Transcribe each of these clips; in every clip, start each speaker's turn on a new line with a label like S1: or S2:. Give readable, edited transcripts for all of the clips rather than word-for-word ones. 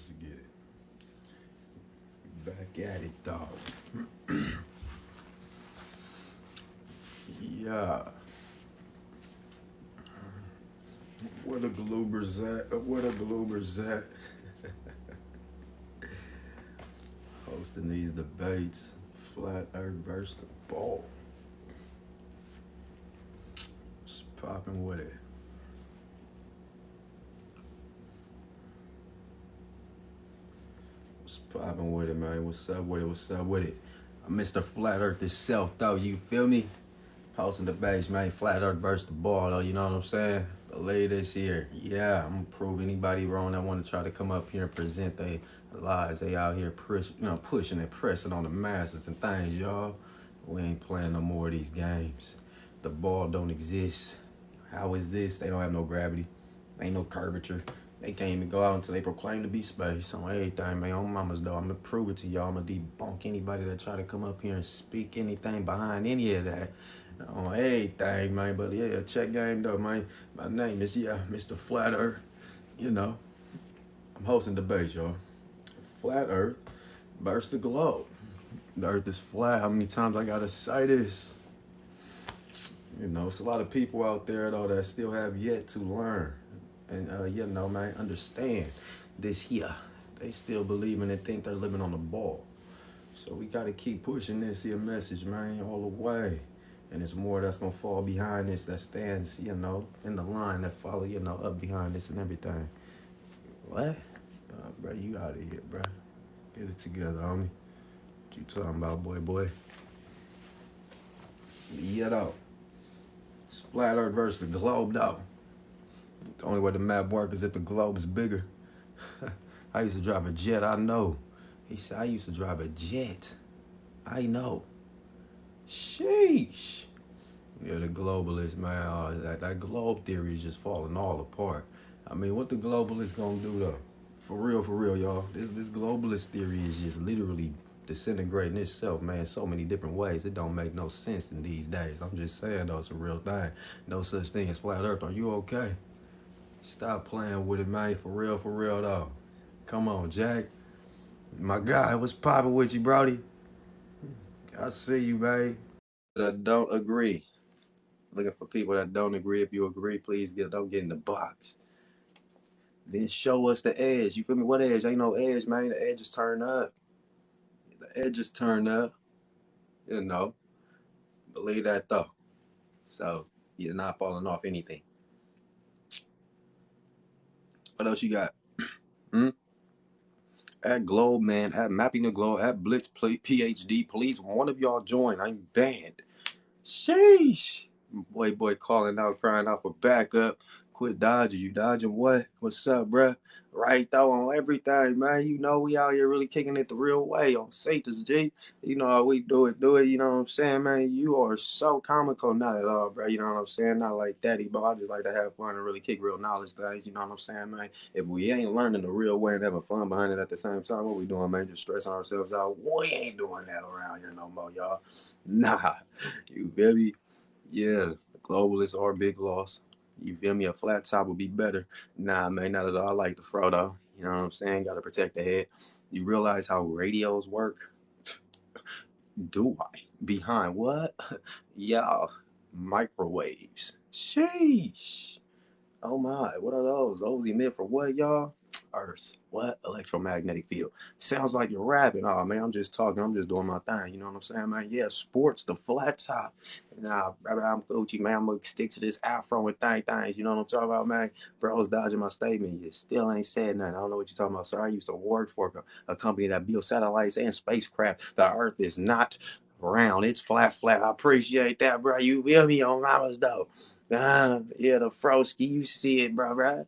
S1: Let's get it. Back at it, dog. Yeah. Where the gloobers at? Where the gloobers at? Hosting these debates. Flat Earth versus the ball. Just popping with it. What's popping with it, man? What's up with it? What's up with it? I'm Mr. Flat Earth itself, though. You feel me? Hosting the base, man. Flat Earth versus the ball, though. You know what I'm saying? Believe this here. Yeah, I'm gonna prove anybody wrong that want to try to come up here and present their lies. They out here pushing and pressing on the masses and things, y'all. We ain't playing no more of these games. The ball don't exist. How is this? They don't have no gravity. Ain't no curvature. They can't even go out until they proclaim to be space on everything, man. On mama's though. I'm gonna prove it to y'all. I'm gonna debunk anybody that try to come up here and speak anything behind any of that. On everything, man. But yeah, check game though, man. My name is Mr. Flat Earth. You know, I'm hosting debates, y'all. Flat Earth versus the globe. The Earth is flat. How many times I gotta say this? You know, it's a lot of people out there though that still have yet to learn and you know, man, understand this here. They still believing and think they're living on the ball. So we gotta keep pushing this here message, man, all the way. And there's more that's gonna fall behind this that stands, you know, in the line that follow, you know, up behind this and everything. What? Bro, you out of here, bro. Get it together, homie. What you talking about, boy? Yeah, though. It's Flat Earth versus the globe, though. The only way the map works is if the globe is bigger. I used to drive a jet, I know. He said, I used to drive a jet. I know. Sheesh. Yeah, the globalist, man, that globe theory is just falling all apart. I mean, what the globalists gonna do, though? For real, y'all. This globalist theory is just literally disintegrating itself, man, so many different ways. It don't make no sense in these days. I'm just saying, though, it's a real thing. No such thing as flat earth. Are you okay? Stop playing with it, man. For real, though. Come on, Jack. My guy, what's poppin' with you, Brody? I see you, man. That don't agree. Looking for people that don't agree. If you agree, please don't get in the box. Then show us the edge. You feel me? What edge? Ain't no edge, man. The edge is turned up. The edge is turned up. You know. Believe that though. So you're not falling off anything. What else you got? Hmm? At Globe, man. At Mapping the Globe. At Blitz PhD. Please, one of y'all join. I'm banned. Sheesh. Boy calling out, crying out for backup. Quit dodging. You dodging what? What's up, bruh? Right though on everything, man. You know we out here really kicking it the real way on Satan's G. You know how we do it, you know what I'm saying, man? You are so comical, not at all, bro. You know what I'm saying? Not like daddy, but I just like to have fun and really kick real knowledge things, you know what I'm saying, man? If we ain't learning the real way and having fun behind it at the same time, what we doing, man? Just stressing ourselves out. We ain't doing that around here no more, y'all. Nah. You feel me? Yeah, the globalists are a big loss. You feel me? A flat top would be better. Nah, man, not at all. I like the Frodo. You know what I'm saying? Gotta protect the head. You realize how radios work? Do I? Behind what? Y'all, microwaves. Sheesh. Oh my, what are those? Those emit from what, y'all? Earth. What? Electromagnetic field. Sounds like you're rapping. Oh man, I'm just talking. I'm just doing my thing. You know what I'm saying, man? Yeah, sports, the flat top. Nah, brother, I'm Gucci, man. I'm gonna stick to this afro and things. You know what I'm talking about, man? Bro's dodging my statement. You still ain't said nothing. I don't know what you're talking about, sir. I used to work for a company that built satellites and spacecraft. The Earth is not round. It's flat. I appreciate that, bro. You feel me on mamas though. Yeah, the Froski, you see it, bro, right?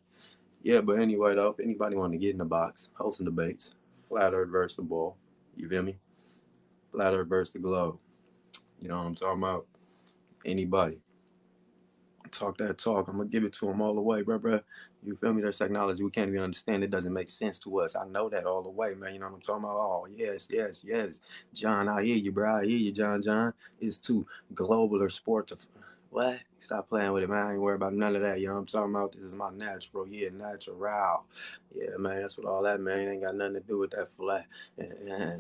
S1: Yeah, but anyway, though, if anybody want to get in the box, hosting debates, flat earth versus the ball, you feel me? Flat earth versus the globe. You know what I'm talking about? Anybody. Talk that talk. I'm going to give it to them all the way, bro. You feel me? There's technology we can't even understand. It doesn't make sense to us. I know that all the way, man. You know what I'm talking about? Oh, yes. John, I hear you, bro. I hear you, John. It's too global or sport to What? Stop playing with it, man. I ain't worried about none of that. You know what I'm talking about? This is my natural. Yeah, natural. Yeah, man. That's what all that, man. Ain't got nothing to do with that flat.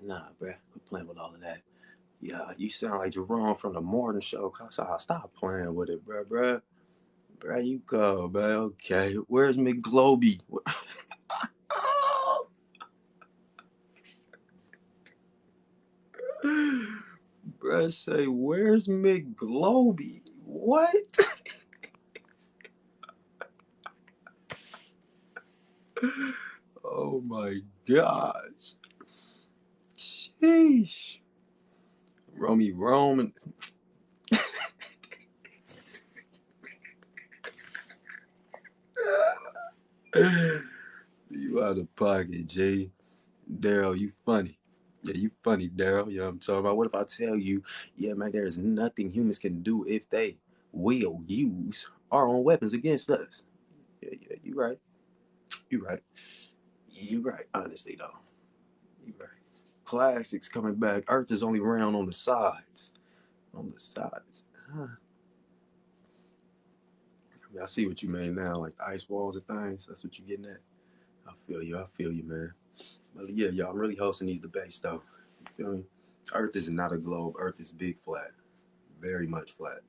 S1: Nah, bruh. Quit playing with all of that. Yeah, you sound like Jerome from the Morton Show. Stop playing with it, bruh. Bruh, you go, bruh. Okay. Where's McGloby? Bruh, say, where's McGloby? What? Oh my gosh. Sheesh. Romy Roman. You out of pocket, G. Daryl, you funny. Yeah, you funny, Daryl. You know what I'm talking about? What if I tell you, yeah, man, there's nothing humans can do if they will use our own weapons against us? Yeah, you right. You right. You right. Honestly, though. You right. Classics coming back. Earth is only round on the sides. On the sides. Huh. I mean, I see what you mean now, like ice walls and things. That's what you getting at. I feel you. I feel you, man. But yeah, y'all, I'm really hosting these debates, though. You feel me? Earth is not a globe. Earth is big flat. Very much flat.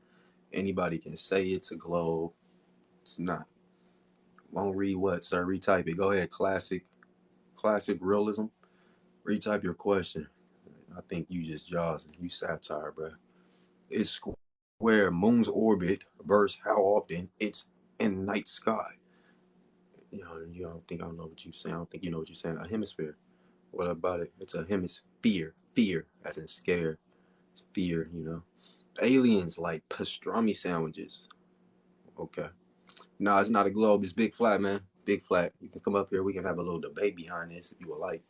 S1: Anybody can say it's a globe. It's not. Won't read what, sir? Retype it. Go ahead. Classic realism. Retype your question. I think you just jaws. You satire, bro. It's square moon's orbit versus how often it's in night sky. You don't think I don't know what you're saying. I don't think you know what you're saying. A hemisphere. What about it? It's a hemisphere. Fear, as in scare. It's fear. Aliens like pastrami sandwiches. Okay. No, it's not a globe. It's big flat, man. Big flat. You can come up here. We can have a little debate behind this if you would like.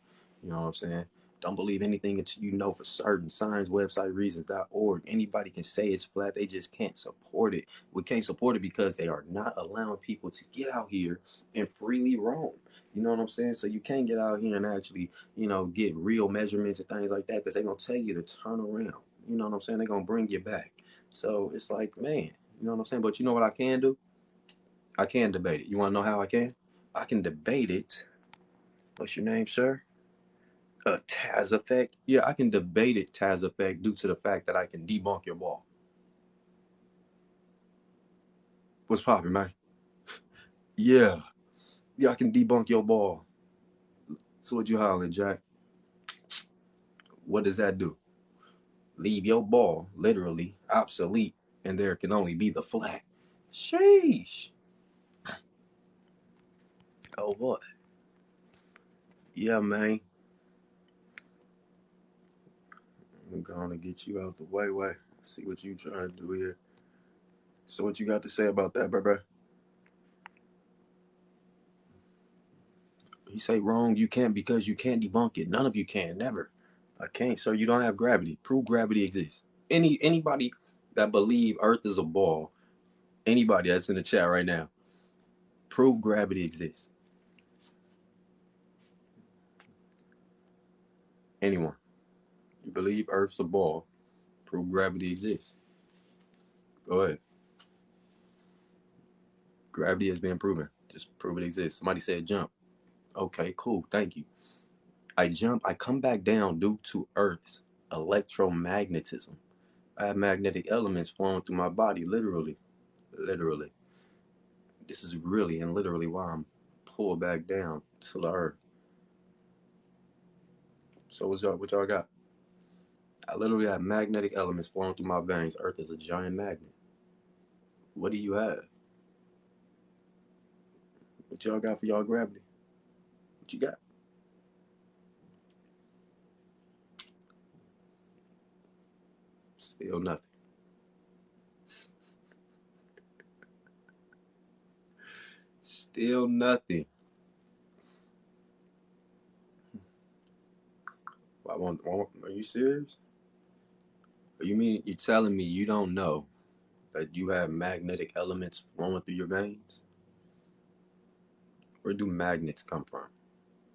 S1: You know what I'm saying? Don't believe anything until you know for certain. Science website reasons.org. Anybody can say it's flat. They just can't support it. We can't support it because they are not allowing people to get out here and freely roam. You know what I'm saying? So you can't get out here and actually, get real measurements and things like that because they're going to tell you to turn around. You know what I'm saying? They're going to bring you back. So it's like, man, you know what I'm saying? But you know what I can do? I can debate it. You want to know how I can? I can debate it. What's your name, sir? Taz effect. Yeah, I can debate it, Taz effect, due to the fact that I can debunk your ball. What's popping, man? Yeah, yeah, I can debunk your ball. So what you hollering, Jack? What does that do? Leave your ball literally obsolete, and there can only be the flat. Sheesh. Oh boy. Yeah, man. I'm gonna get you out the way. See what you trying to do here. So what you got to say about that, bro? He say wrong. You can't because you can't debunk it. None of you can. Never. I can't, sir. You don't have gravity. Prove gravity exists. Anybody that believe Earth is a ball, anybody that's in the chat right now, prove gravity exists. Anyone. You believe Earth's a ball, prove gravity exists. Go ahead. Gravity has been proven. Just prove it exists. Somebody said jump. Okay, cool. Thank you. I jump. I come back down due to Earth's electromagnetism. I have magnetic elements flowing through my body, literally. Literally. This is really and literally why I'm pulled back down to the earth. So what y'all got? I literally have magnetic elements flowing through my veins. Earth is a giant magnet. What do you have? What y'all got for y'all gravity? What you got? Still nothing. Still nothing. Are you serious? You mean you're telling me you don't know that you have magnetic elements flowing through your veins? Where do magnets come from?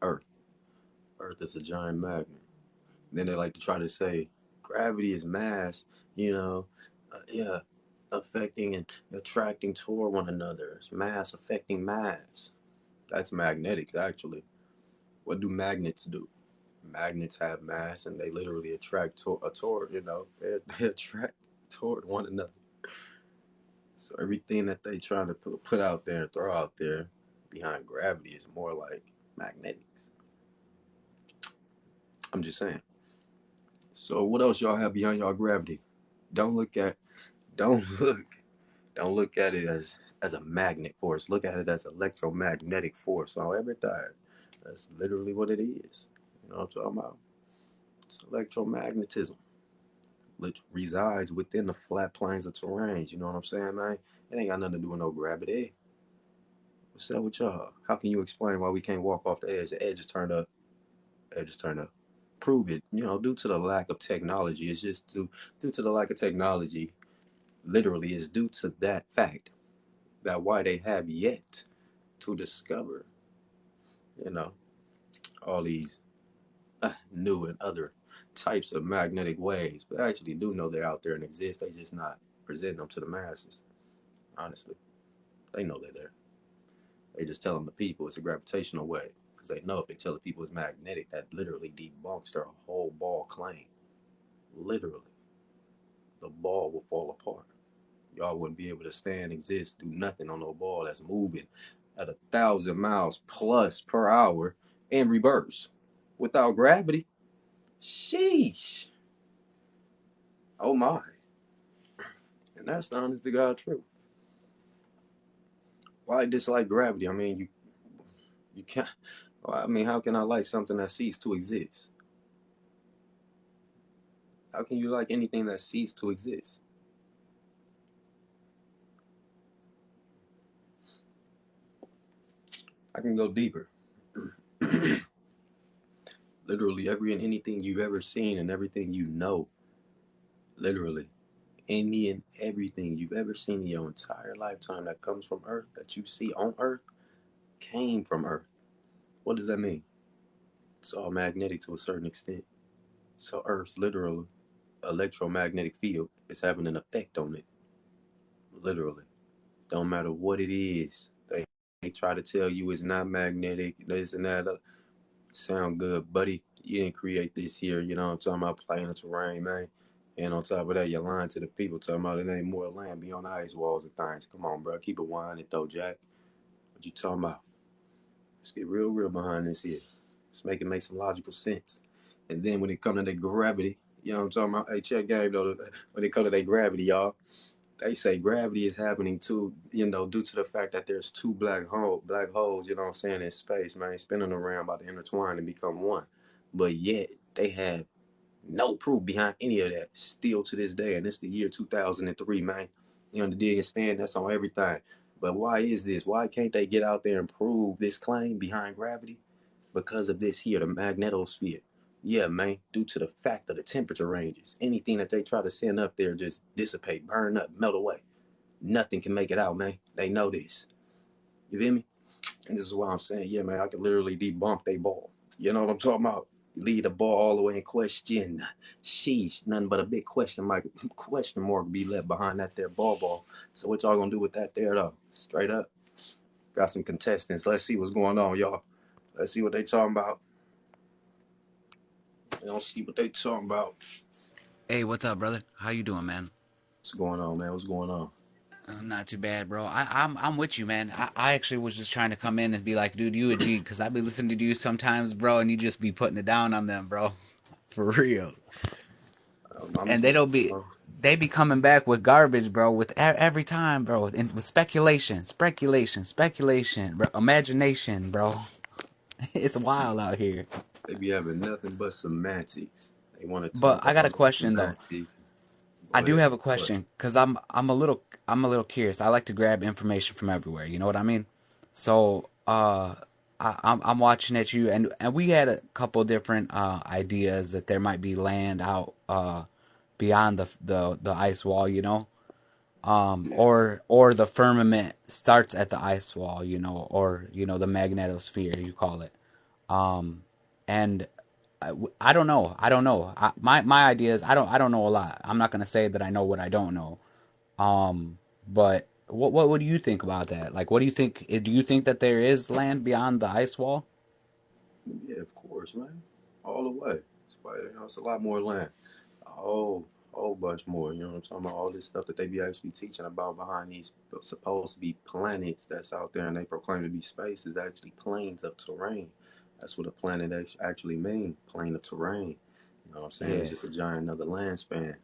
S1: Earth. Earth is a giant magnet. Then they like to try to say gravity is mass, yeah. affecting and attracting toward one another. It's mass affecting mass. That's magnetics, actually. What do magnets do? Magnets have mass, and they literally attract toward. They attract toward one another. So everything that they trying to put out there and throw out there behind gravity is more like magnetics. I'm just saying. So what else y'all have behind y'all gravity? Don't look at don't look don't look at it as a magnet force. Look at it as electromagnetic force. So everything. That's literally what it is. You know what I'm talking about? It's electromagnetism, which resides within the flat planes of terrain. You know what I'm saying, man? It ain't got nothing to do with no gravity. What's up with y'all? How can you explain why we can't walk off the edge? The edge is turned up. Edge is turned up. Prove it. Due to the lack of technology. It's just due to the lack of technology. Literally, it's due to that fact that why they have yet to discover, you know, all these new and other types of magnetic waves. But I actually do know they're out there and exist. They just not presenting them to the masses. Honestly, they know they're there. They just telling the people it's a gravitational wave because they know if they tell the people it's magnetic, that literally debunks their whole ball claim. Literally, the ball will fall apart. Y'all wouldn't be able to stand, exist, do nothing on no ball that's moving at 1,000 miles plus per hour in reverse without gravity. Sheesh. Oh my. And that's the honest to God truth. Why dislike gravity? I mean, you can't. I mean, how can I like something that ceased to exist? How can you like anything that ceased to exist? I can go deeper. Literally, every and anything you've ever seen and everything you know, literally, any and everything you've ever seen in your entire lifetime that comes from Earth, that you see on Earth, came from Earth. What does that mean? It's all magnetic to a certain extent. So Earth's literal electromagnetic field is having an effect on it. Literally. Don't matter what it is. They try to tell you it's not magnetic, this and that. Sound good, buddy. You didn't create this here, you know what I'm talking about, playing the terrain, man. And on top of that, you're lying to the people, talking about it ain't more land beyond the ice walls and things. Come on, bro. Keep it winding though, Jack. What you talking about? Let's get real behind this here. Let's make some logical sense. And then when it comes to that gravity, you know what I'm talking about? Hey, check game though. When it comes to that gravity, y'all, they say gravity is happening too, due to the fact that there's two black holes, you know what I'm saying, in space, man, spinning around about to intertwine and become one. But yet they have no proof behind any of that still to this day. And it's the year 2003, man. The dig and stand, that's on everything. But why is this? Why can't they get out there and prove this claim behind gravity? Because of this here, the magnetosphere. Yeah, man, due to the fact of the temperature ranges. Anything that they try to send up there just dissipate, burn up, melt away. Nothing can make it out, man. They know this. You feel me? And this is why I'm saying, yeah, man, I can literally debunk they ball. You know what I'm talking about? Lead the ball all the way in question. Sheesh, nothing but a big question mark be left behind that there ball. So what y'all gonna do with that there though? Straight up. Got some contestants. Let's see what's going on, y'all. Let's see what they talking about. They don't see what they talking about.
S2: Hey, what's up, brother? How you doing, man?
S1: What's going on, man? What's going on?
S2: Not too bad, bro. I'm with you, man. I actually was just trying to come in and be like, dude, you a G, because I be listening to you sometimes, bro, and you just be putting it down on them, bro, for real.
S1: I'm
S2: And they
S1: just,
S2: don't be, they be coming back with garbage, bro, with every time, bro, with speculation, bro, imagination, bro. It's wild out here.
S1: they be having nothing but semantics. They want to
S2: But
S1: talk
S2: I got a
S1: about
S2: question though.
S1: semantics.
S2: I
S1: Go
S2: do
S1: ahead.
S2: have a
S1: What?
S2: question because I'm a little curious. I like to grab information from everywhere. You know what I mean? So I'm watching at you, and we had a couple different ideas that there might be land out beyond the ice wall. Or the firmament starts at the ice wall. Or the magnetosphere you call it. And I don't know. I don't know. My idea is I don't know a lot. I'm not gonna say that I know what I don't know. But what do you think about that? Like, what do you think? Do you think that there is land beyond the ice wall?
S1: Yeah, of course, man. All the way. It's, it's a lot more land. A whole bunch more. You know what I'm talking about? All this stuff that they be actually teaching about behind these supposed to be planets that's out there and they proclaim to be space is actually planes of terrain. That's what a planet actually means. Plane of terrain. You know what I'm saying? It's
S2: Yeah.
S1: just a giant another land span.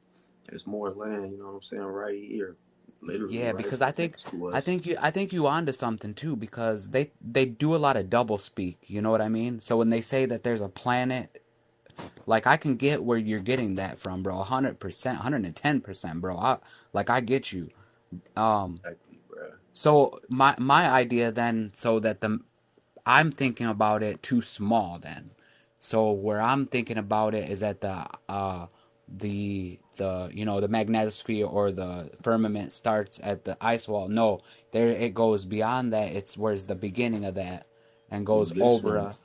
S1: There's more land, you know what I'm saying, right here. Literally
S2: Yeah,
S1: right
S2: because I think
S1: next to
S2: I
S1: us.
S2: think you I think you onto something too because they do a lot of double speak, you know what I mean? So when they say that there's a planet, like I can get where you're getting that from, bro. 100%, 110%, bro. I get you. Um
S1: Exactly, bro.
S2: so my idea then so that the I'm thinking about it too small then. So where I'm thinking about it is at the the magnetosphere or the firmament starts at the ice wall. No, there it goes beyond that. It's where's the beginning of that and goes over
S1: Listen,
S2: a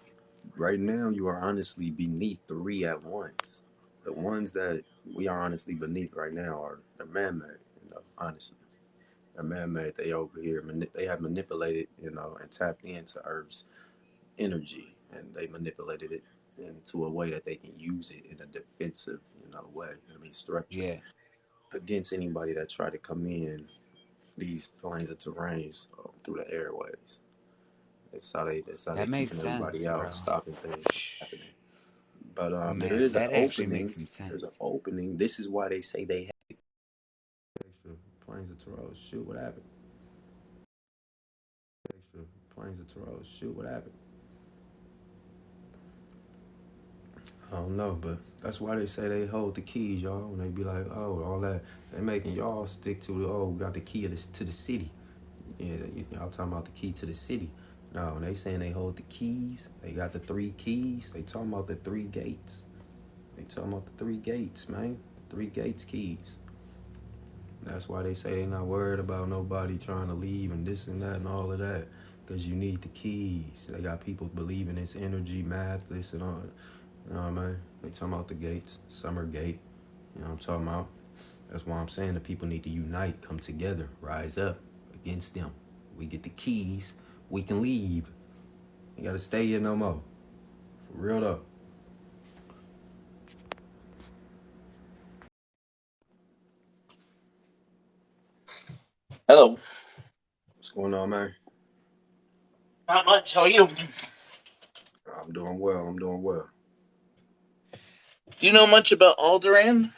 S1: right now you are honestly beneath three at once. The ones that we are honestly beneath right now are they're man-made. You know, honestly, they're man-made. They over here, they have manipulated, you know, and tapped into Earth's energy, and they manipulated it into a way that they can use it in a defensive, you know, way. I mean, structure
S2: yeah.
S1: against anybody that try to come in these planes of terrains through the airways. That's how they
S2: That makes
S1: keeping
S2: sense,
S1: everybody out,
S2: bro.
S1: stopping things happening. But there
S2: Man,
S1: is an
S2: that actually makes
S1: opening.
S2: some
S1: There's an
S2: sense.
S1: opening. This is why they say they have extra planes of Toronto. Shoot, what happened? Extra planes of Toronto. Shoot, what happened? I don't know, but that's why they say they hold the keys, y'all. When they be like, oh, all that, they making y'all stick to the we got the key of this, to the city. Yeah, y'all talking about the key to the city. No, when they saying they hold the keys, they got the three keys. They talking about the three gates. They talking about the three gates, man. Three gates keys. That's why they say they not worried about nobody trying to leave and this and that and all of that. Because you need the keys. They got people believing it's energy, math, this and all. You know what I mean? They talking about the gates, summer gate. You know what I'm talking about? That's why I'm saying the people need to unite, come together, rise up against them. We get the keys, we can leave. You gotta stay here no more. For real though.
S3: Hello.
S1: What's going on, man?
S3: Not much. How are you?
S1: I'm doing well. I'm doing well.
S3: Do you know much about Alderaan?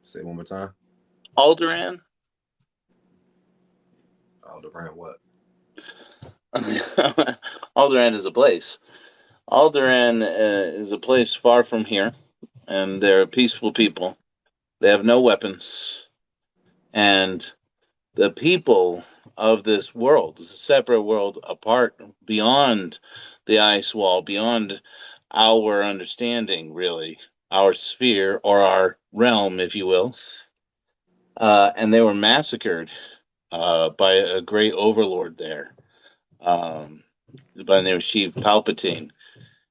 S1: Say it one more time.
S3: Alderaan?
S1: Alderaan what?
S3: Alderaan is a place. Alderaan is a place far from here, and they're peaceful people. They have no weapons, and the people of this world is a separate world apart beyond the ice wall, beyond our understanding, really, our sphere or our realm, if you will. And they were massacred by a great overlord there, um, by the name of Chief Palpatine,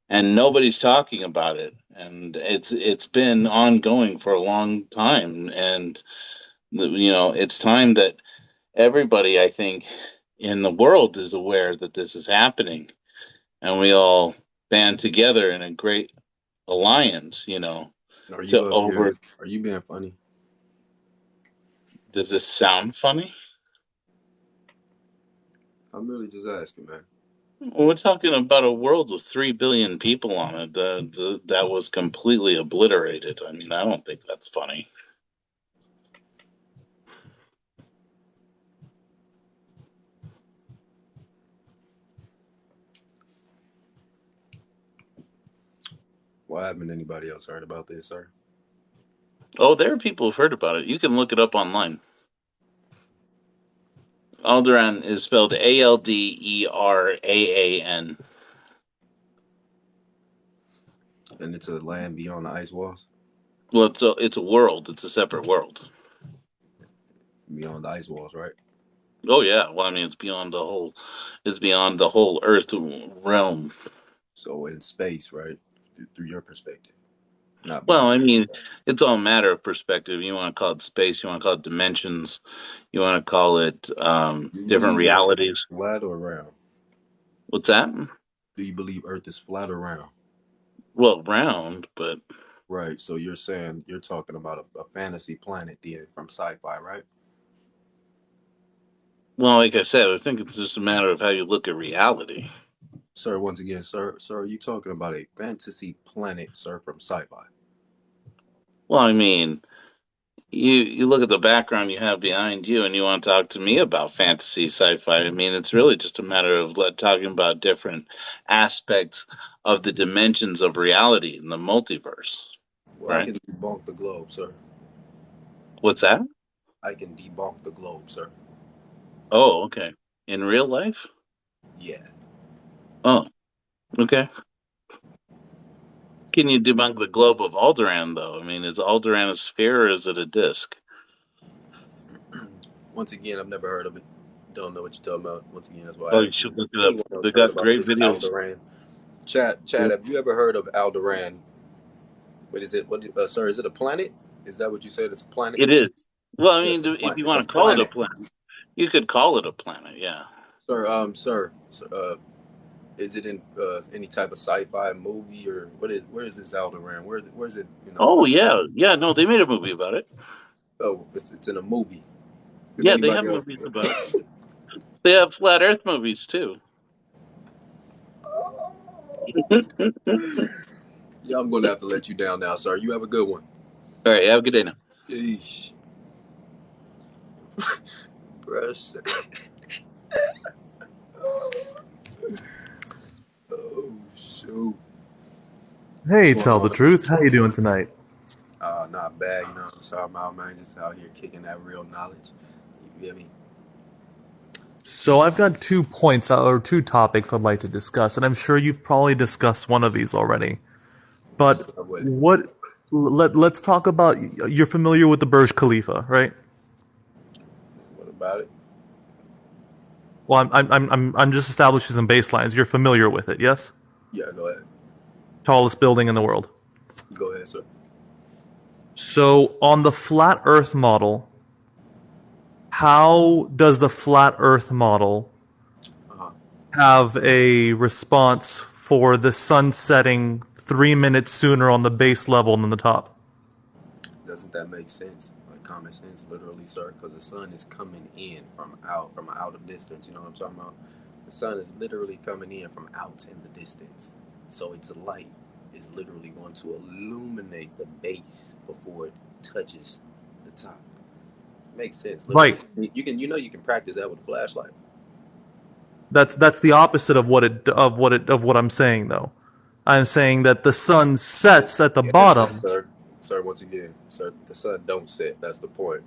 S3: and nobody's talking about it. And it's been ongoing for a long time, and it's time that everybody, I think, in the world is aware that this is happening, and we all band together in a great alliance.
S1: Are you
S3: To
S1: up here?
S3: over.
S1: Are you being funny?
S3: Does this sound funny?
S1: I'm really just asking, man.
S3: We're talking about a world with 3 billion people on it that was completely obliterated. I mean, I don't think that's funny.
S1: Why haven't anybody else heard about this, sir?
S3: Oh, there are people who've heard about it. You can look it up online. Alderaan is spelled Alderaan.
S1: And it's a land beyond the ice walls,
S3: Well, it's a world. It's a separate world.
S1: beyond the ice walls, right?
S3: Oh yeah. Well, I mean, it's beyond the whole. It's beyond the whole Earth realm.
S1: So in space, right? Through your perspective. not
S3: Well,
S1: beyond.
S3: I mean, it's all a matter of perspective. You want to call it space, you want to call it dimensions, you want to call it
S1: Do you
S3: different
S1: believe Earth is
S3: realities.
S1: flat or round?
S3: What's that?
S1: Do you believe Earth is flat or round?
S3: Well, round, but
S1: Right. So you're saying you're talking about a fantasy planet then from sci-fi, right?
S3: well, like I said, I think it's just a matter of how you look at reality.
S1: Sir, once again, sir, are you talking about a fantasy planet, sir, from sci-fi?
S3: Well, I mean, you look at the background you have behind you, and you want to talk to me about fantasy sci-fi. I mean, it's really just a matter of talking about different aspects of the dimensions of reality in the multiverse,
S1: Well, I
S3: right?
S1: can debunk the globe, sir.
S3: What's that?
S1: I can debunk the globe, sir.
S3: Oh, okay. In real life?
S1: Yeah.
S3: Oh, okay. Can you debunk the globe of Alderaan, though? I mean, is Alderaan a sphere or is it a disc?
S1: Once again, I've never heard of it. Don't know what you're talking about. Once again, that's why
S3: Oh,
S1: I
S3: you
S1: asked you.
S3: should look it up.
S1: Anyone else
S3: They
S1: heard
S3: got
S1: about
S3: great
S1: this
S3: videos.
S1: Alderaan? Chad, have you ever heard of Alderaan? What is it? Sir, is it a planet? Is that what you said? It's a planet?
S3: It is. Well, I
S1: Yeah,
S3: mean, if you
S1: it's a
S3: want to call it a
S1: planet.
S3: planet, you could call it a planet, yeah.
S1: Sir, is it in any type of sci-fi movie or where is this Alderaan? Where's it? You know,
S3: Oh, yeah. Yeah, no, they made a movie about it.
S1: oh, it's in a movie. Did
S3: Yeah, they have
S1: anybody else?
S3: movies about it. They have flat Earth movies, too. All
S1: Yeah, I'm going to have to let you down now, sir. You have a good one.
S3: right, have a good day now.
S1: Yeesh. Bruh. Oh, shoot. What's
S4: Hey,
S1: going
S4: tell the
S1: on, man?
S4: truth. How you doing tonight?
S1: Not bad, you know what I'm talking about, man. Just out here kicking that real knowledge. You get me?
S4: So I've got 2 points or 2 topics I'd like to discuss, and I'm sure you've probably discussed one of these already.
S1: What's
S4: But
S1: up with it?
S4: what? Let's talk about. You're familiar with the Burj Khalifa, right?
S1: What about it?
S4: Well, I'm just establishing some baselines. You're familiar with it, yes?
S1: Yeah, go ahead.
S4: Tallest building in the world.
S1: Go ahead, sir.
S4: So on the flat Earth model, how does the flat Earth model
S1: Uh-huh.
S4: have a response for the sun setting 3 minutes sooner on the base level than the top?
S1: Doesn't that make sense? Like common sense, literally, sir? Because the sun is coming in from out of distance. You know what I'm talking about? The sun is literally coming in from out in the distance. So its light is literally going to illuminate the base before it touches the top. Makes sense, literally.
S4: Right.
S1: You can practice that with a flashlight.
S4: That's the opposite of what I'm saying though. I'm saying that the sun sets at the
S1: Yeah, sir,
S4: bottom.
S1: sir. Once again, sir, the sun don't set. That's the point.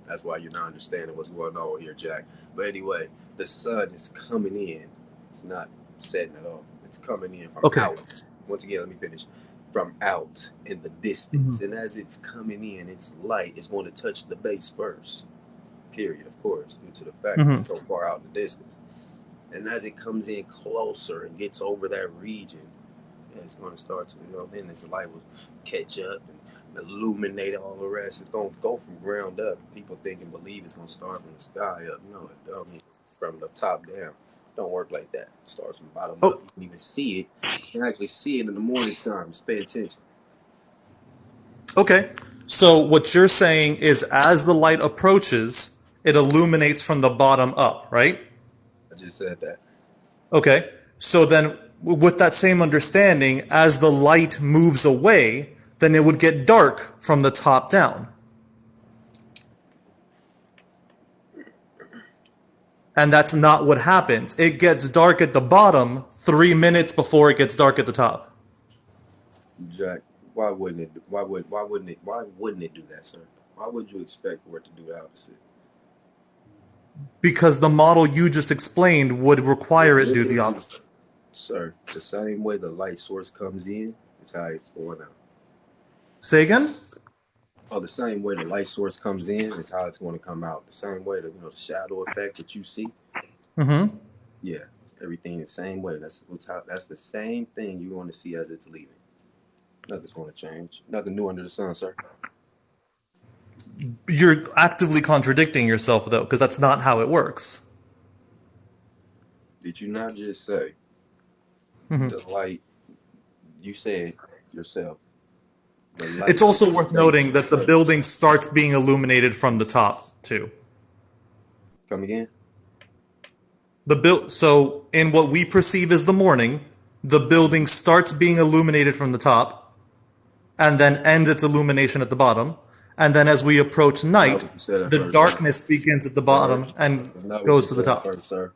S1: That's why you're not understanding what's going on here, Jack. But anyway, the sun is coming in. It's not setting at all. It's coming in from
S4: Okay.
S1: out. Once again, let me finish. From out in the
S4: Mm-hmm.
S1: distance, and as it's coming in, its light is going to touch the base first. Period. Of course, due to the fact
S4: Mm-hmm.
S1: it's so far out in the distance. And as it comes in closer and gets over that region, yeah, it's going to start to, then its light will catch up and illuminate all the rest. It's going to go from ground up. People think and believe it's going to start from the sky up. No, it don't. From the top down. Don't work like that. It starts from bottom up.
S4: Oh,
S1: You can even see it. You can actually see it in the morning time. Just pay attention.
S4: okay. So what you're saying is as the light approaches, it illuminates from the bottom up, right?
S1: I just said that.
S4: Okay. So then with that same understanding, as the light moves away, then it would get dark from the top down. And that's not what happens. It gets dark at the bottom 3 minutes before it gets dark at the top.
S1: Jack, why wouldn't it do that, sir? Why would you expect for it to do the opposite?
S4: Because the model you just explained would require it to do the
S1: Literally,
S4: opposite.
S1: sir, the same way the light source comes in is how it's going out.
S4: Say again?
S1: Oh, the same way the light source comes in is how it's going to come out. The same way the shadow effect that you see.
S4: Mm-hmm.
S1: Yeah, everything the same way. That's the same thing you're going to see as it's leaving. Nothing's going to change. Nothing new under the sun, sir.
S4: You're actively contradicting yourself, though, because that's not how it works.
S1: Did you not just say
S4: Mhm.
S1: the light? You said yourself. The
S4: It's
S1: light
S4: also worth
S1: illuminates
S4: noting that the
S1: first.
S4: building starts being illuminated from the top, too.
S1: Come again?
S4: So in what we perceive as the morning, the building starts being illuminated from the top and then ends its illumination at the bottom. And then as we approach
S1: That's not
S4: night,
S1: what you said at
S4: the
S1: first, sir.
S4: darkness begins at the
S1: Sir,
S4: bottom and
S1: that's not what you
S4: goes to the
S1: said at
S4: top.
S1: first, sir.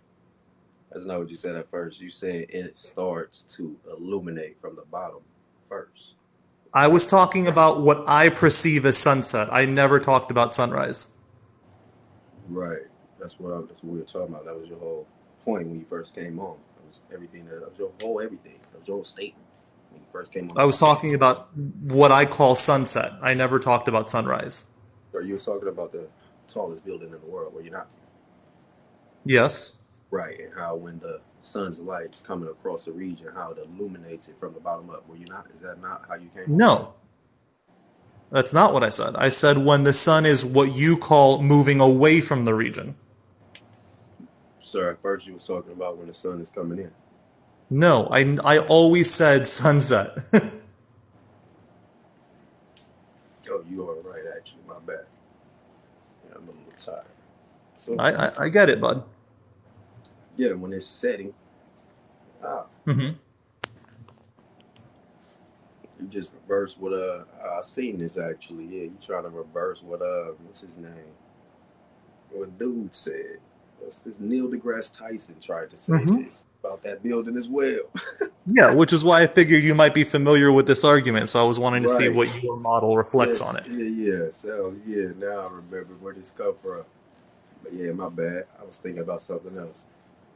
S1: That's not what you said at first. You said it starts to illuminate from the bottom first.
S4: I was talking about what I perceive as sunset. I never talked about sunrise.
S1: Right. That's what we were talking about. That was your whole point when you first came on. That was everything. That was your whole everything. That was your whole statement when you first came on
S4: I
S1: the
S4: was
S1: mic.
S4: talking about what I call sunset. I never talked about sunrise.
S1: Or you was talking about the tallest building in the world, were you not?
S4: Yes.
S1: Right. And how when the sun's light is coming across the region, how it illuminates it from the bottom up. Were you not? Is that not how you came on?
S4: No. That's not what I said. I said when the sun is what you call moving away from the region.
S1: Sir, at first you was talking about when the sun is coming in.
S4: No, I always said sunset.
S1: Oh, you are right, actually. My bad. Yeah, I'm a little tired. So,
S4: I get it, bud.
S1: yeah, when it's setting, ah,
S4: Mm-hmm.
S1: you just reverse what I seen this actually. Yeah, you trying to reverse what what's his name? What dude said. What's this Neil deGrasse Tyson tried to say
S4: Mm-hmm.
S1: this about that building as well.
S4: Yeah, which is why I figured you might be familiar with this argument, so I was wanting to see
S1: Right.
S4: what your model reflects on
S1: Yes,
S4: it.
S1: yeah. So yeah, now I remember where this come from. But yeah, my bad. I was thinking about something else.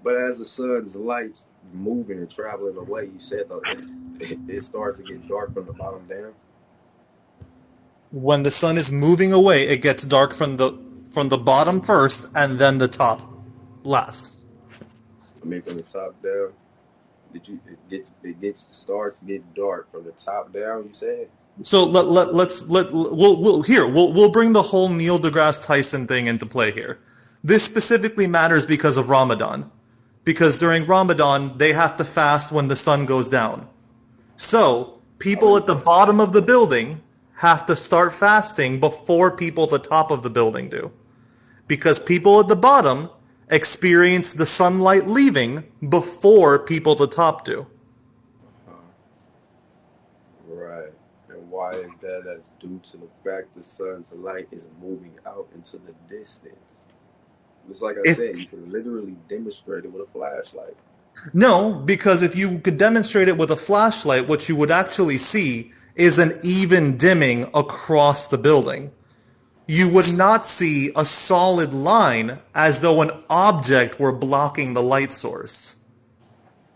S1: But as the sun's lights moving and traveling away, you said though it starts to get dark from the bottom down.
S4: When the sun is moving away, it gets dark from the bottom first and then the top last.
S1: I mean, from the top down. Did you? It starts to get dark from the top down. You said.
S4: So we'll bring the whole Neil deGrasse Tyson thing into play here. This specifically matters because of Ramadan. Because during Ramadan, they have to fast when the sun goes down. So, people
S1: Oh,
S4: at the bottom of the building have to start fasting before people at the top of the building do. Because people at the bottom experience the sunlight leaving before people at the top do.
S1: uh, right. And why is that? That's due to the fact the sun's light is moving out into the distance. It's like I
S4: If
S1: said, you can literally demonstrate it with a flashlight.
S4: No, because if you could demonstrate it with a flashlight, what you would actually see is an even dimming across the building. You would not see a solid line as though an object were blocking the light source.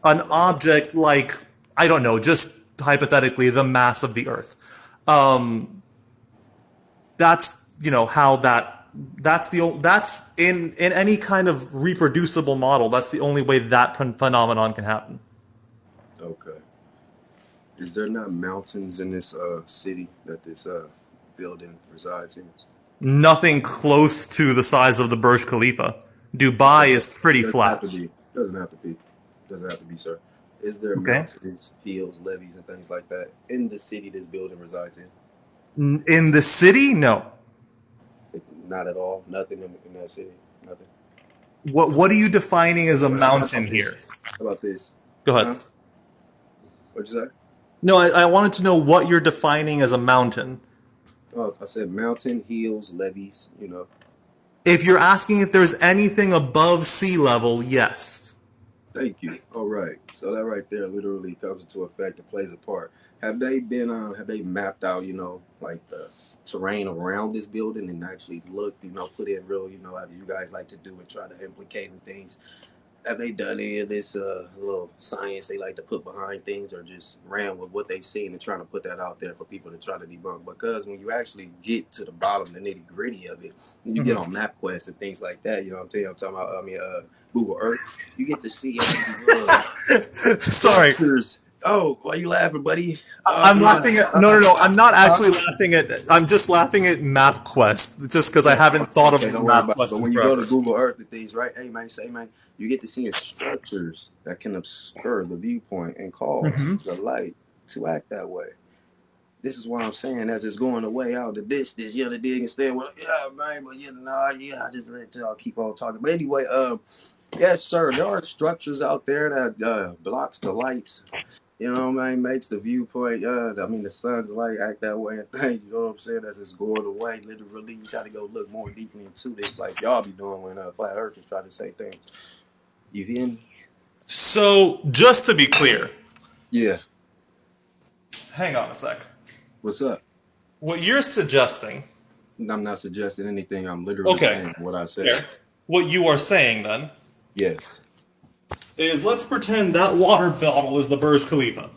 S4: An object like, I don't know, just hypothetically, the mass of the Earth. That's, how that's in any kind of reproducible model, that's the only way that phenomenon can happen.
S1: Okay. Is there not mountains in this city that this building resides in?
S4: Nothing close to the size of the Burj Khalifa. Dubai
S1: Okay.
S4: is pretty
S1: Doesn't have
S4: flat.
S1: to be. Doesn't have to be. Doesn't have to be, sir. Is there
S4: Okay.
S1: mountains, hills, levees, and things like that in the city this building resides in?
S4: In the city, no.
S1: Not at all. Nothing in that city. Nothing.
S4: What are you defining as a
S1: Well, how
S4: mountain
S1: about
S4: here?
S1: this? How about this?
S4: Go ahead.
S1: Huh? What'd you say?
S4: No, I wanted to know what you're defining as a mountain.
S1: Oh, I said mountain, hills, levees. You know.
S4: If you're asking if there's anything above sea level, yes.
S1: Thank you. All right. So that right there literally comes into effect and plays a part. Have they been? Have they mapped out? Like the terrain around this building and actually looked? Put in real. As you guys like to do and try to implicate in things. Have they done any of this little science they like to put behind things, or just ran with what they've seen and trying to put that out there for people to try to debunk? Because when you actually get to the bottom, the nitty gritty of it, when you get on MapQuest and things like that, you know what I'm saying? I'm talking about, Google Earth, you get to see all these
S4: Sorry.
S1: structures. Oh, why you laughing, buddy?
S4: I'm laughing at no. I'm not
S1: Huh?
S4: actually laughing at. I'm just laughing at MapQuest just because I
S1: Yeah.
S4: haven't thought of
S1: Okay, don't worry about it.
S4: MapQuest
S1: But
S4: in
S1: when you go to
S4: forever.
S1: Google Earth and things, right? Hey man, say man, you get to seeing structures that can obscure the viewpoint and cause the light to act that way. This is what I'm saying. As it's going away out the distance, you know, the dig instead. Well, yeah, man, but you know, yeah, I just let y'all keep on talking. But anyway, yes, sir. There are structures out there that blocks the lights. You know what I mean? Makes the viewpoint, I mean, the sun's light act that way and things. You know what I'm saying? As it's going away, literally, you got to go look more deeply into this, like y'all be doing when flat earthers try to say things. You hear me?
S4: So, just to be clear,
S1: Yeah.
S4: hang on a sec.
S1: What's up?
S4: What you're suggesting,
S1: I'm not suggesting anything. I'm literally
S4: okay,
S1: saying what I said.
S4: fair. What you are saying then
S1: Yes.
S4: is let's pretend that water bottle is the Burj Khalifa.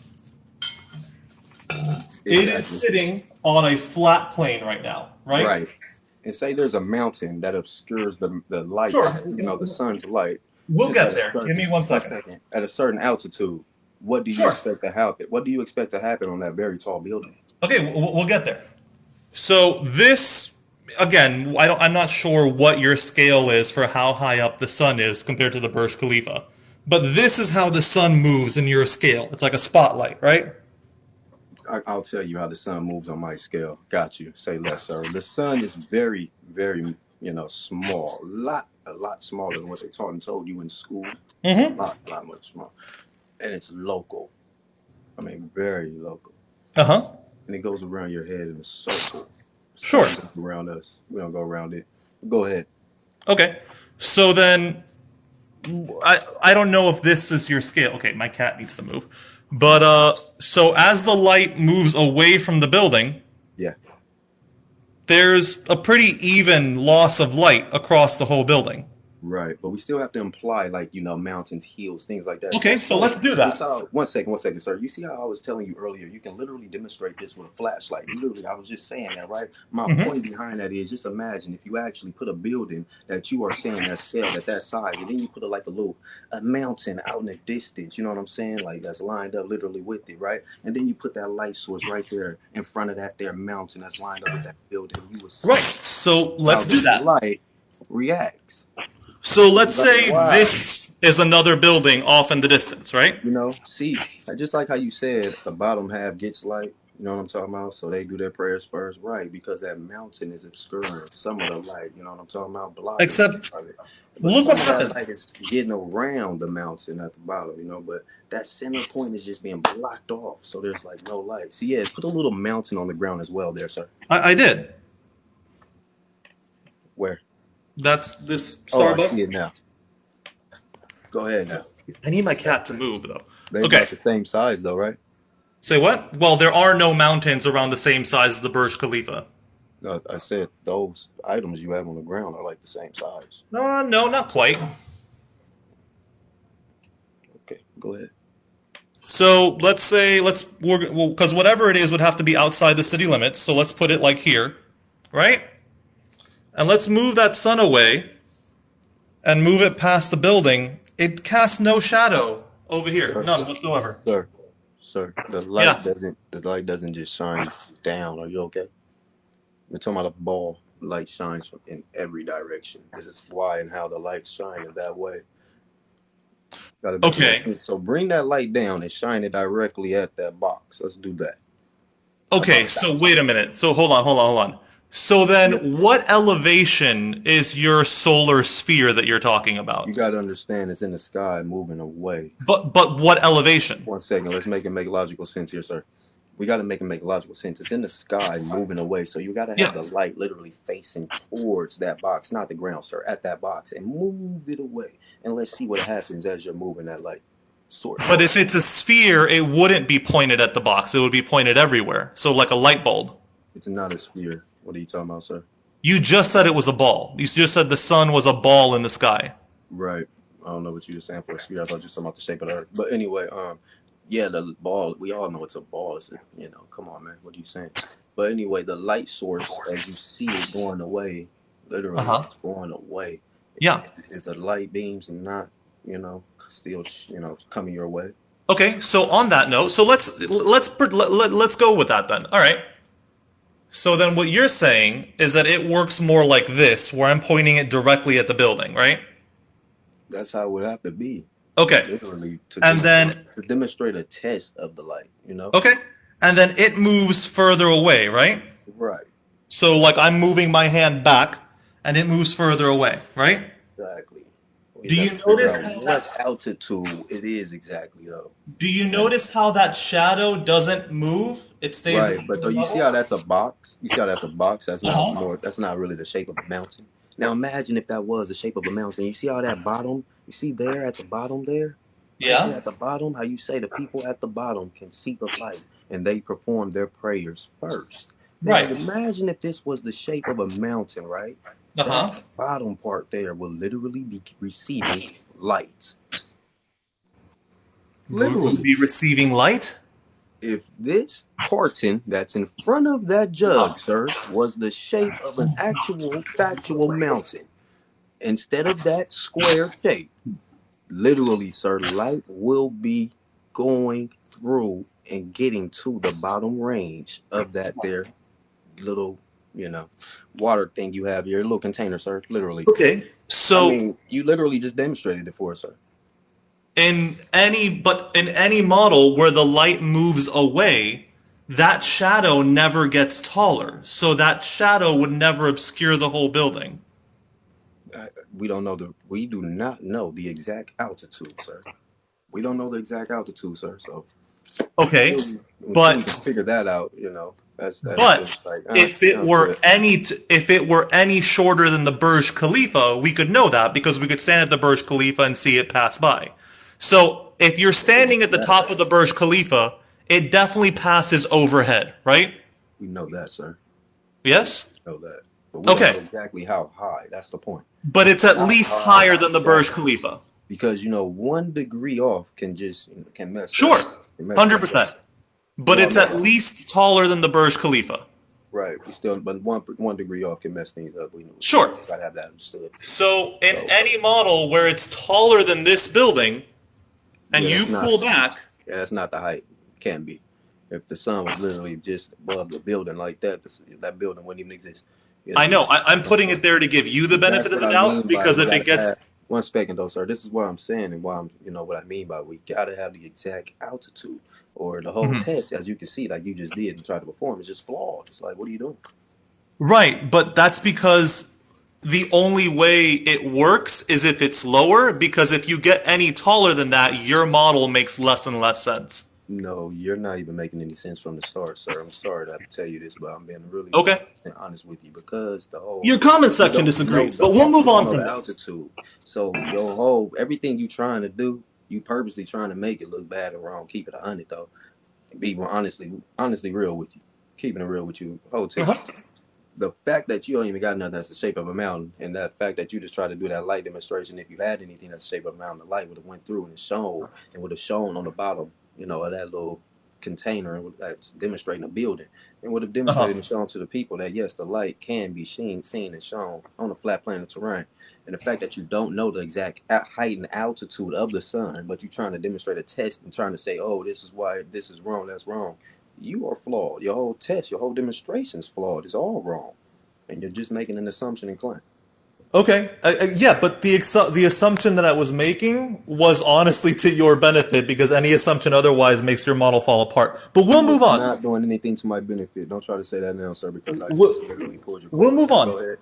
S4: It is
S1: Exactly.
S4: sitting on a flat plane right now, right?
S1: Right. And say there's a mountain that obscures the light,
S4: Sure.
S1: you know, the sun's light,
S4: We'll
S1: just
S4: get
S1: at a
S4: there. Give
S1: certain
S4: me one
S1: one
S4: second.
S1: second, at a certain altitude. What do you
S4: Sure.
S1: expect to happen? What do you expect to happen on that very tall building?
S4: Okay, we'll get there. So this, again, I'm not sure what your scale is for how high up the sun is compared to the Burj Khalifa, but this is how the sun moves in your scale. It's like a spotlight, right?
S1: I'll tell you how the sun moves on my scale. Got you. Say less, sir. The sun is very, very, small. A lot smaller than what they taught and told you in school.
S4: Mm-hmm.
S1: Lot much smaller. And it's local. I mean, very local.
S4: Uh-huh.
S1: And it goes around your head in a circle. The
S4: Sure.
S1: sun goes around us. We don't go around it. Go ahead.
S4: Okay. So then, I don't know if this is your scale. Okay, my cat needs to move. But so as the light moves away from the building,
S1: Yeah.
S4: there's a pretty even loss of light across the whole building.
S1: Right, but we still have to imply, like, mountains, hills, things like that.
S4: Okay,
S1: So,
S4: so let's do
S1: just
S4: that.
S1: how, one second, sir. You see how I was telling you earlier? You can literally demonstrate this with a flashlight. Literally, I was just saying that, right? My
S4: Mm-hmm.
S1: point behind that is just imagine if you actually put a building that you are saying that's scaled at that size, and then you put a mountain out in the distance. You know what I'm saying? Like that's lined up literally with it, right? And then you put that light source right there in front of that there mountain that's lined up with that building. You will
S4: Right.
S1: see
S4: So
S1: how
S4: let's do
S1: this
S4: that.
S1: light reacts.
S4: So
S1: You'll be
S4: let's
S1: like,
S4: say
S1: wow.
S4: this is another building off in the distance, right?
S1: See, just like how you said, the bottom half gets light. You know what I'm talking about? So they do their prayers first, right? Because that mountain is obscuring some of the light. You know what I'm talking about? Blocking
S4: Except,
S1: some of it. But
S4: look what
S1: some of that light
S4: happens.
S1: is getting around the mountain at the bottom, But that center point is just being blocked off. So there's like no light. See, yeah, put a little mountain on the ground as well there, sir.
S4: I did.
S1: Where?
S4: That's this
S1: Oh, I see
S4: Starbucks.
S1: it now. Go ahead
S4: So
S1: now.
S4: I need my cat to move, though.
S1: They
S4: Okay.
S1: about the same size though, right?
S4: Say what? Well, there are no mountains around the same size as the Burj Khalifa.
S1: No, I said those items you have on the ground are like the same size.
S4: No, not quite.
S1: Okay, go ahead.
S4: So let's say because whatever it is would have to be outside the city limits. So let's put it like here, right? And let's move that sun away and move it past the building. It casts no shadow over here,
S1: Sir,
S4: none whatsoever.
S1: sir,
S4: Yeah.
S1: the light doesn't just shine down. Are you okay? We're talking about a ball. Light shines from in every direction. This is why and how the lights shine in that way. Gotta make more
S4: Okay.
S1: sense. So bring that light down and shine it directly at that box. Let's do that.
S4: Okay.
S1: About
S4: So
S1: that.
S4: wait a minute. So hold on. So
S1: Yeah.
S4: then, what elevation is your solar sphere that you're talking
S1: You
S4: about?
S1: gotta understand it's in the sky moving away.
S4: But what elevation?
S1: 1 second. Let's make it make logical sense here, sir. We got to make it make logical sense. It's in the sky moving away. So you got to have
S4: Yeah.
S1: the light literally facing towards that box, not the ground, sir, at that box and move it away. And let's see what happens as you're moving that light source.
S4: But if it's a sphere, it wouldn't be pointed at the box. It would be pointed everywhere. So like a light bulb.
S1: It's not a sphere. What are you talking about, sir?
S4: You just said it was a ball. You just said the sun was a ball in the sky.
S1: Right. I don't know what you were saying for a sphere. I thought you were talking about the shape of the earth. But anyway, yeah, the ball, we all know it's a ball. It's come on, man. What are you saying? But anyway, the light source, as you see it going away, literally
S4: Uh-huh.
S1: going away,
S4: Yeah.
S1: is the light beams not, still, coming your way?
S4: Okay, so on that note, so let's go with that then. All right. So then what you're saying is that it works more like this, where I'm pointing it directly at the building, right?
S1: That's how it would have to be,
S4: Okay.
S1: literally,
S4: And then
S1: to demonstrate a test of the light.
S4: okay. And then it moves further away, right?
S1: Right.
S4: So like I'm moving my hand back and it moves further away, right?
S1: Exactly. We
S4: Do
S1: just
S4: you
S1: have to figure
S4: notice
S1: out
S4: how
S1: what
S4: that
S1: altitude it is exactly, though.
S4: do you
S1: And
S4: notice how that shadow doesn't move? It stays the
S1: right, but though
S4: same
S1: you see
S4: level?
S1: how that's a box? You see how that's a box?
S4: Uh-huh.
S1: That's not really the shape of a mountain. Now imagine if that was the shape of a mountain. You see how that bottom, you see there at the bottom there? Right there
S4: Yeah.
S1: at the bottom, how you say the people at the bottom can see the light and they perform their prayers first. Now
S4: Right.
S1: imagine if this was the shape of a mountain, right? That
S4: Uh-huh.
S1: bottom part there will literally be receiving light.
S4: Would
S1: Literally.
S4: be receiving light?
S1: If this carton that's in front of that jug, sir, was the shape of an actual factual mountain, instead of that square shape, literally, sir, light will be going through and getting to the bottom range of that there little, you know, water thing you have, your little container, sir. Literally.
S4: Okay.
S1: I
S4: So
S1: mean, you literally just demonstrated it for us, sir.
S4: in any model where the light moves away, that shadow never gets taller. So that shadow would never obscure the whole building.
S1: We do not know the exact altitude, sir. We don't know the exact altitude, sir. So
S4: Okay.
S1: until we can
S4: But
S1: figure that out, that's
S4: but
S1: just like
S4: if it
S1: sounds
S4: were
S1: good.
S4: any shorter than the Burj Khalifa, we could know that because we could stand at the Burj Khalifa and see it pass by. So if you're standing at the
S1: That
S4: top of the Burj Khalifa, it definitely passes overhead, right?
S1: we know that, sir.
S4: Yes?
S1: We know that, but we don't
S4: Okay.
S1: know exactly how high. That's the point.
S4: But it's at
S1: How
S4: least
S1: high?
S4: higher
S1: How
S4: than the Burj
S1: far?
S4: Khalifa.
S1: Because 1 degree off can just can mess
S4: Sure.
S1: that up.
S4: 100%.
S1: We
S4: But
S1: all
S4: it's
S1: know
S4: at
S1: that.
S4: least taller than the Burj Khalifa.
S1: Right. We still, but one degree off can mess things up. We know.
S4: Sure.
S1: Gotta have that understood.
S4: So in
S1: So
S4: any model where it's taller than this building and
S1: yeah,
S4: you
S1: that's not.
S4: pull back,
S1: Yeah, that's not the height. Can be. If the sun was literally just above the building like that, that building wouldn't even exist. You
S4: I
S1: know.
S4: know I'm putting it there to give you the
S1: That's
S4: benefit of
S1: what
S4: the
S1: I
S4: doubt
S1: mean by
S4: because
S1: we
S4: if it
S1: gotta
S4: gets
S1: have. 1 second though, sir. This is what I'm saying and why I'm, what I mean by we gotta have the exact altitude, or the whole
S4: Mhm.
S1: test, as you can see, like you just did and tried to perform, is just flawed. It's like, what are you doing?
S4: Right, but that's because the only way it works is if it's lower because if you get any taller than that, your model makes less and less sense.
S1: No, you're not even making any sense from the start, sir. I'm sorry to have to tell you this, but I'm being really
S4: Okay.
S1: 100% honest with you because the whole
S4: Your comment
S1: you
S4: section
S1: don't know
S4: disagrees, but we'll move
S1: you don't
S4: on
S1: know
S4: from
S1: the
S4: this.
S1: altitude. So your whole everything you trying to do, you purposely trying to make it look bad and wrong. Keep it 100 though. Be honestly real with you. Keeping it real with you. Whole tip.
S4: Uh-huh.
S1: The fact that you don't even got nothing that's the shape of a mountain, and that fact that you just try to do that light demonstration, if you had anything that's the shape of a mountain, the light would have went through and would have shown on the bottom, of that little container that's demonstrating a building, and would have
S4: Uh-huh.
S1: demonstrated and shown to the people that yes, the light can be seen and shown on a flat plane of terrain. And the fact that you don't know the exact height and altitude of the sun, but you're trying to demonstrate a test and trying to say, oh, this is why this is wrong, that's wrong. You are flawed. Your whole test, your whole demonstration is flawed. It's all wrong. And you're just making an assumption and claim.
S4: Okay, yeah, but the assumption that I was making was honestly to your benefit because any assumption otherwise makes your model fall apart. But we'll move
S1: It's
S4: on.
S1: not doing anything to my benefit. Don't try to say that now, sir, because I
S4: We'll,
S1: just literally pulled your
S4: we'll
S1: card.
S4: move
S1: But
S4: on.
S1: go ahead.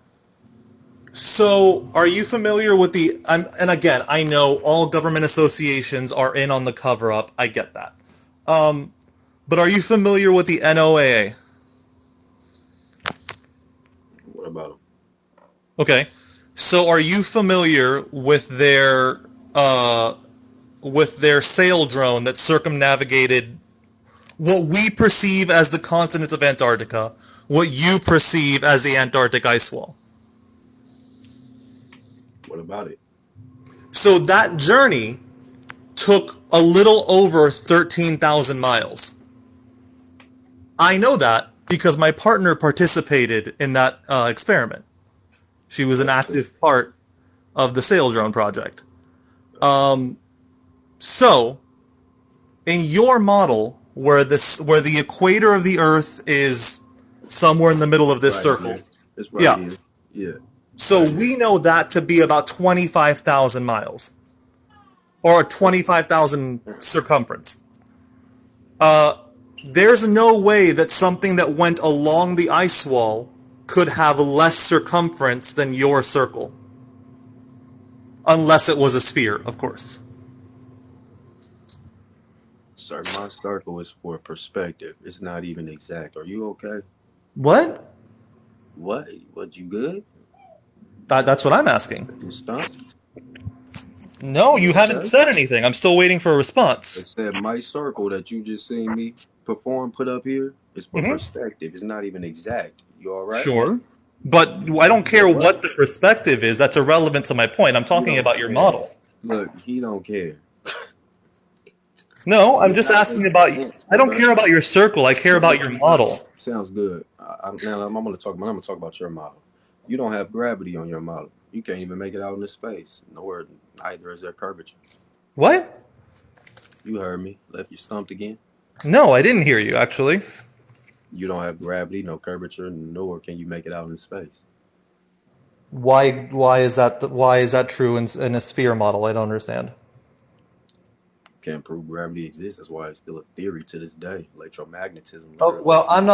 S4: So, are you familiar with the? And again, I know all government associations are in on the cover up. I get that. Um, but are you familiar with the NOAA?
S1: What about them?
S4: Okay. So, are you familiar with their sail drone that circumnavigated what we perceive as the continent of Antarctica, what you perceive as the Antarctic ice wall?
S1: What about it?
S4: So that journey took a little over 13,000 miles. I know that because my partner participated in that experiment. She was an
S1: That's it.
S4: active part of the sail drone project. Um, so In your model, where the equator of the Earth is somewhere in the middle of this
S1: Right
S4: circle.
S1: here. It's right
S4: Yeah.
S1: here. Yeah.
S4: So
S1: Right here.
S4: we know that to be about 25,000 miles, or 25,000 circumference. There's no way that something that went along the ice wall could have less circumference than your circle. Unless it was a sphere, of course.
S1: Sir, my circle is for perspective. It's not even exact. Are you okay?
S4: What?
S1: What? What, you good?
S4: That's what I'm asking.
S1: You stumped?
S4: No,
S1: You
S4: you haven't
S1: okay?
S4: said anything. I'm still waiting for a
S1: It
S4: response.
S1: said my circle that you just seen me perform, put up here, is for
S4: Mm-hmm.
S1: perspective. It's not even exact. You all right?
S4: Sure. But I don't
S1: For
S4: care
S1: what?
S4: what the perspective is. That's irrelevant to my point. I'm
S1: You
S4: talking
S1: don't
S4: about your
S1: care.
S4: model.
S1: Look, he don't care.
S4: No, I'm
S1: You're
S4: just
S1: not
S4: asking
S1: making
S4: about.
S1: sense,
S4: I don't
S1: brother.
S4: care about your circle. I care about your model.
S1: Sounds good. Now I'm going to talk. I'm going to talk about your model. You don't have gravity on your model. You can't even make it out into space. Nor neither is there curvature.
S4: What?
S1: You heard me. Left you stumped again.
S4: No, I didn't hear you, actually.
S1: You don't have gravity, no curvature, nor can you make it out in space.
S4: Why is that true in a sphere model? I don't understand.
S1: Can't prove gravity exists. That's why it's still a theory to this day. Electromagnetism
S4: Oh,
S1: literally
S4: well,
S1: leaves.
S4: I'm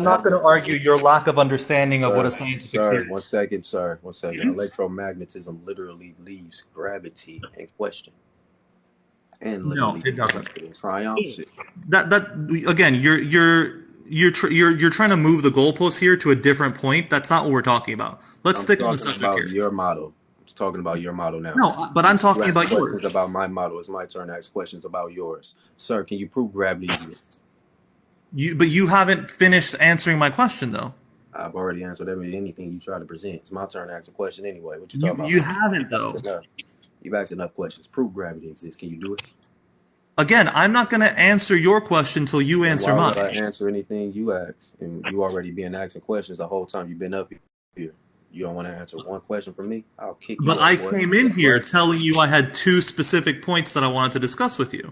S4: not going to argue
S1: Electromagnetism,
S4: your lack of understanding of what a
S1: sir,
S4: scientific
S1: sir,
S4: theory
S1: one
S4: is.
S1: second, sir, one second.
S4: Mhm.
S1: Electromagnetism literally leaves gravity in question and
S4: No,
S1: literally
S4: it doesn't.
S1: triumphs it.
S4: That again, you're trying to move the goalpost here to a different point. That's not what we're talking about. Let's
S1: I'm
S4: stick on the
S1: talking
S4: subject
S1: about
S4: here.
S1: your model. I'm talking about your model now.
S4: No, but I'm
S1: You
S4: talking
S1: ask
S4: about
S1: questions
S4: yours.
S1: about my model. It's my turn to ask questions about yours. Sir, can you prove gravity exists?
S4: But you haven't finished answering my question though.
S1: I've already answered anything you try to present. It's my turn to ask a question anyway. What you
S4: You
S1: talking about?
S4: you haven't
S1: You've asked
S4: though.
S1: enough. You've asked enough questions. Prove gravity exists. Can you do it?
S4: Again, I'm not going to answer your question until you
S1: Then
S4: answer
S1: why would I
S4: mine.
S1: answer anything you ask? And you already been asking questions the whole time you've been up here. You don't want to answer one question from me? I'll kick
S4: But
S1: you up,
S4: I
S1: boy.
S4: came
S1: You
S4: in here
S1: right?
S4: telling you I had two specific points that I wanted to discuss with you.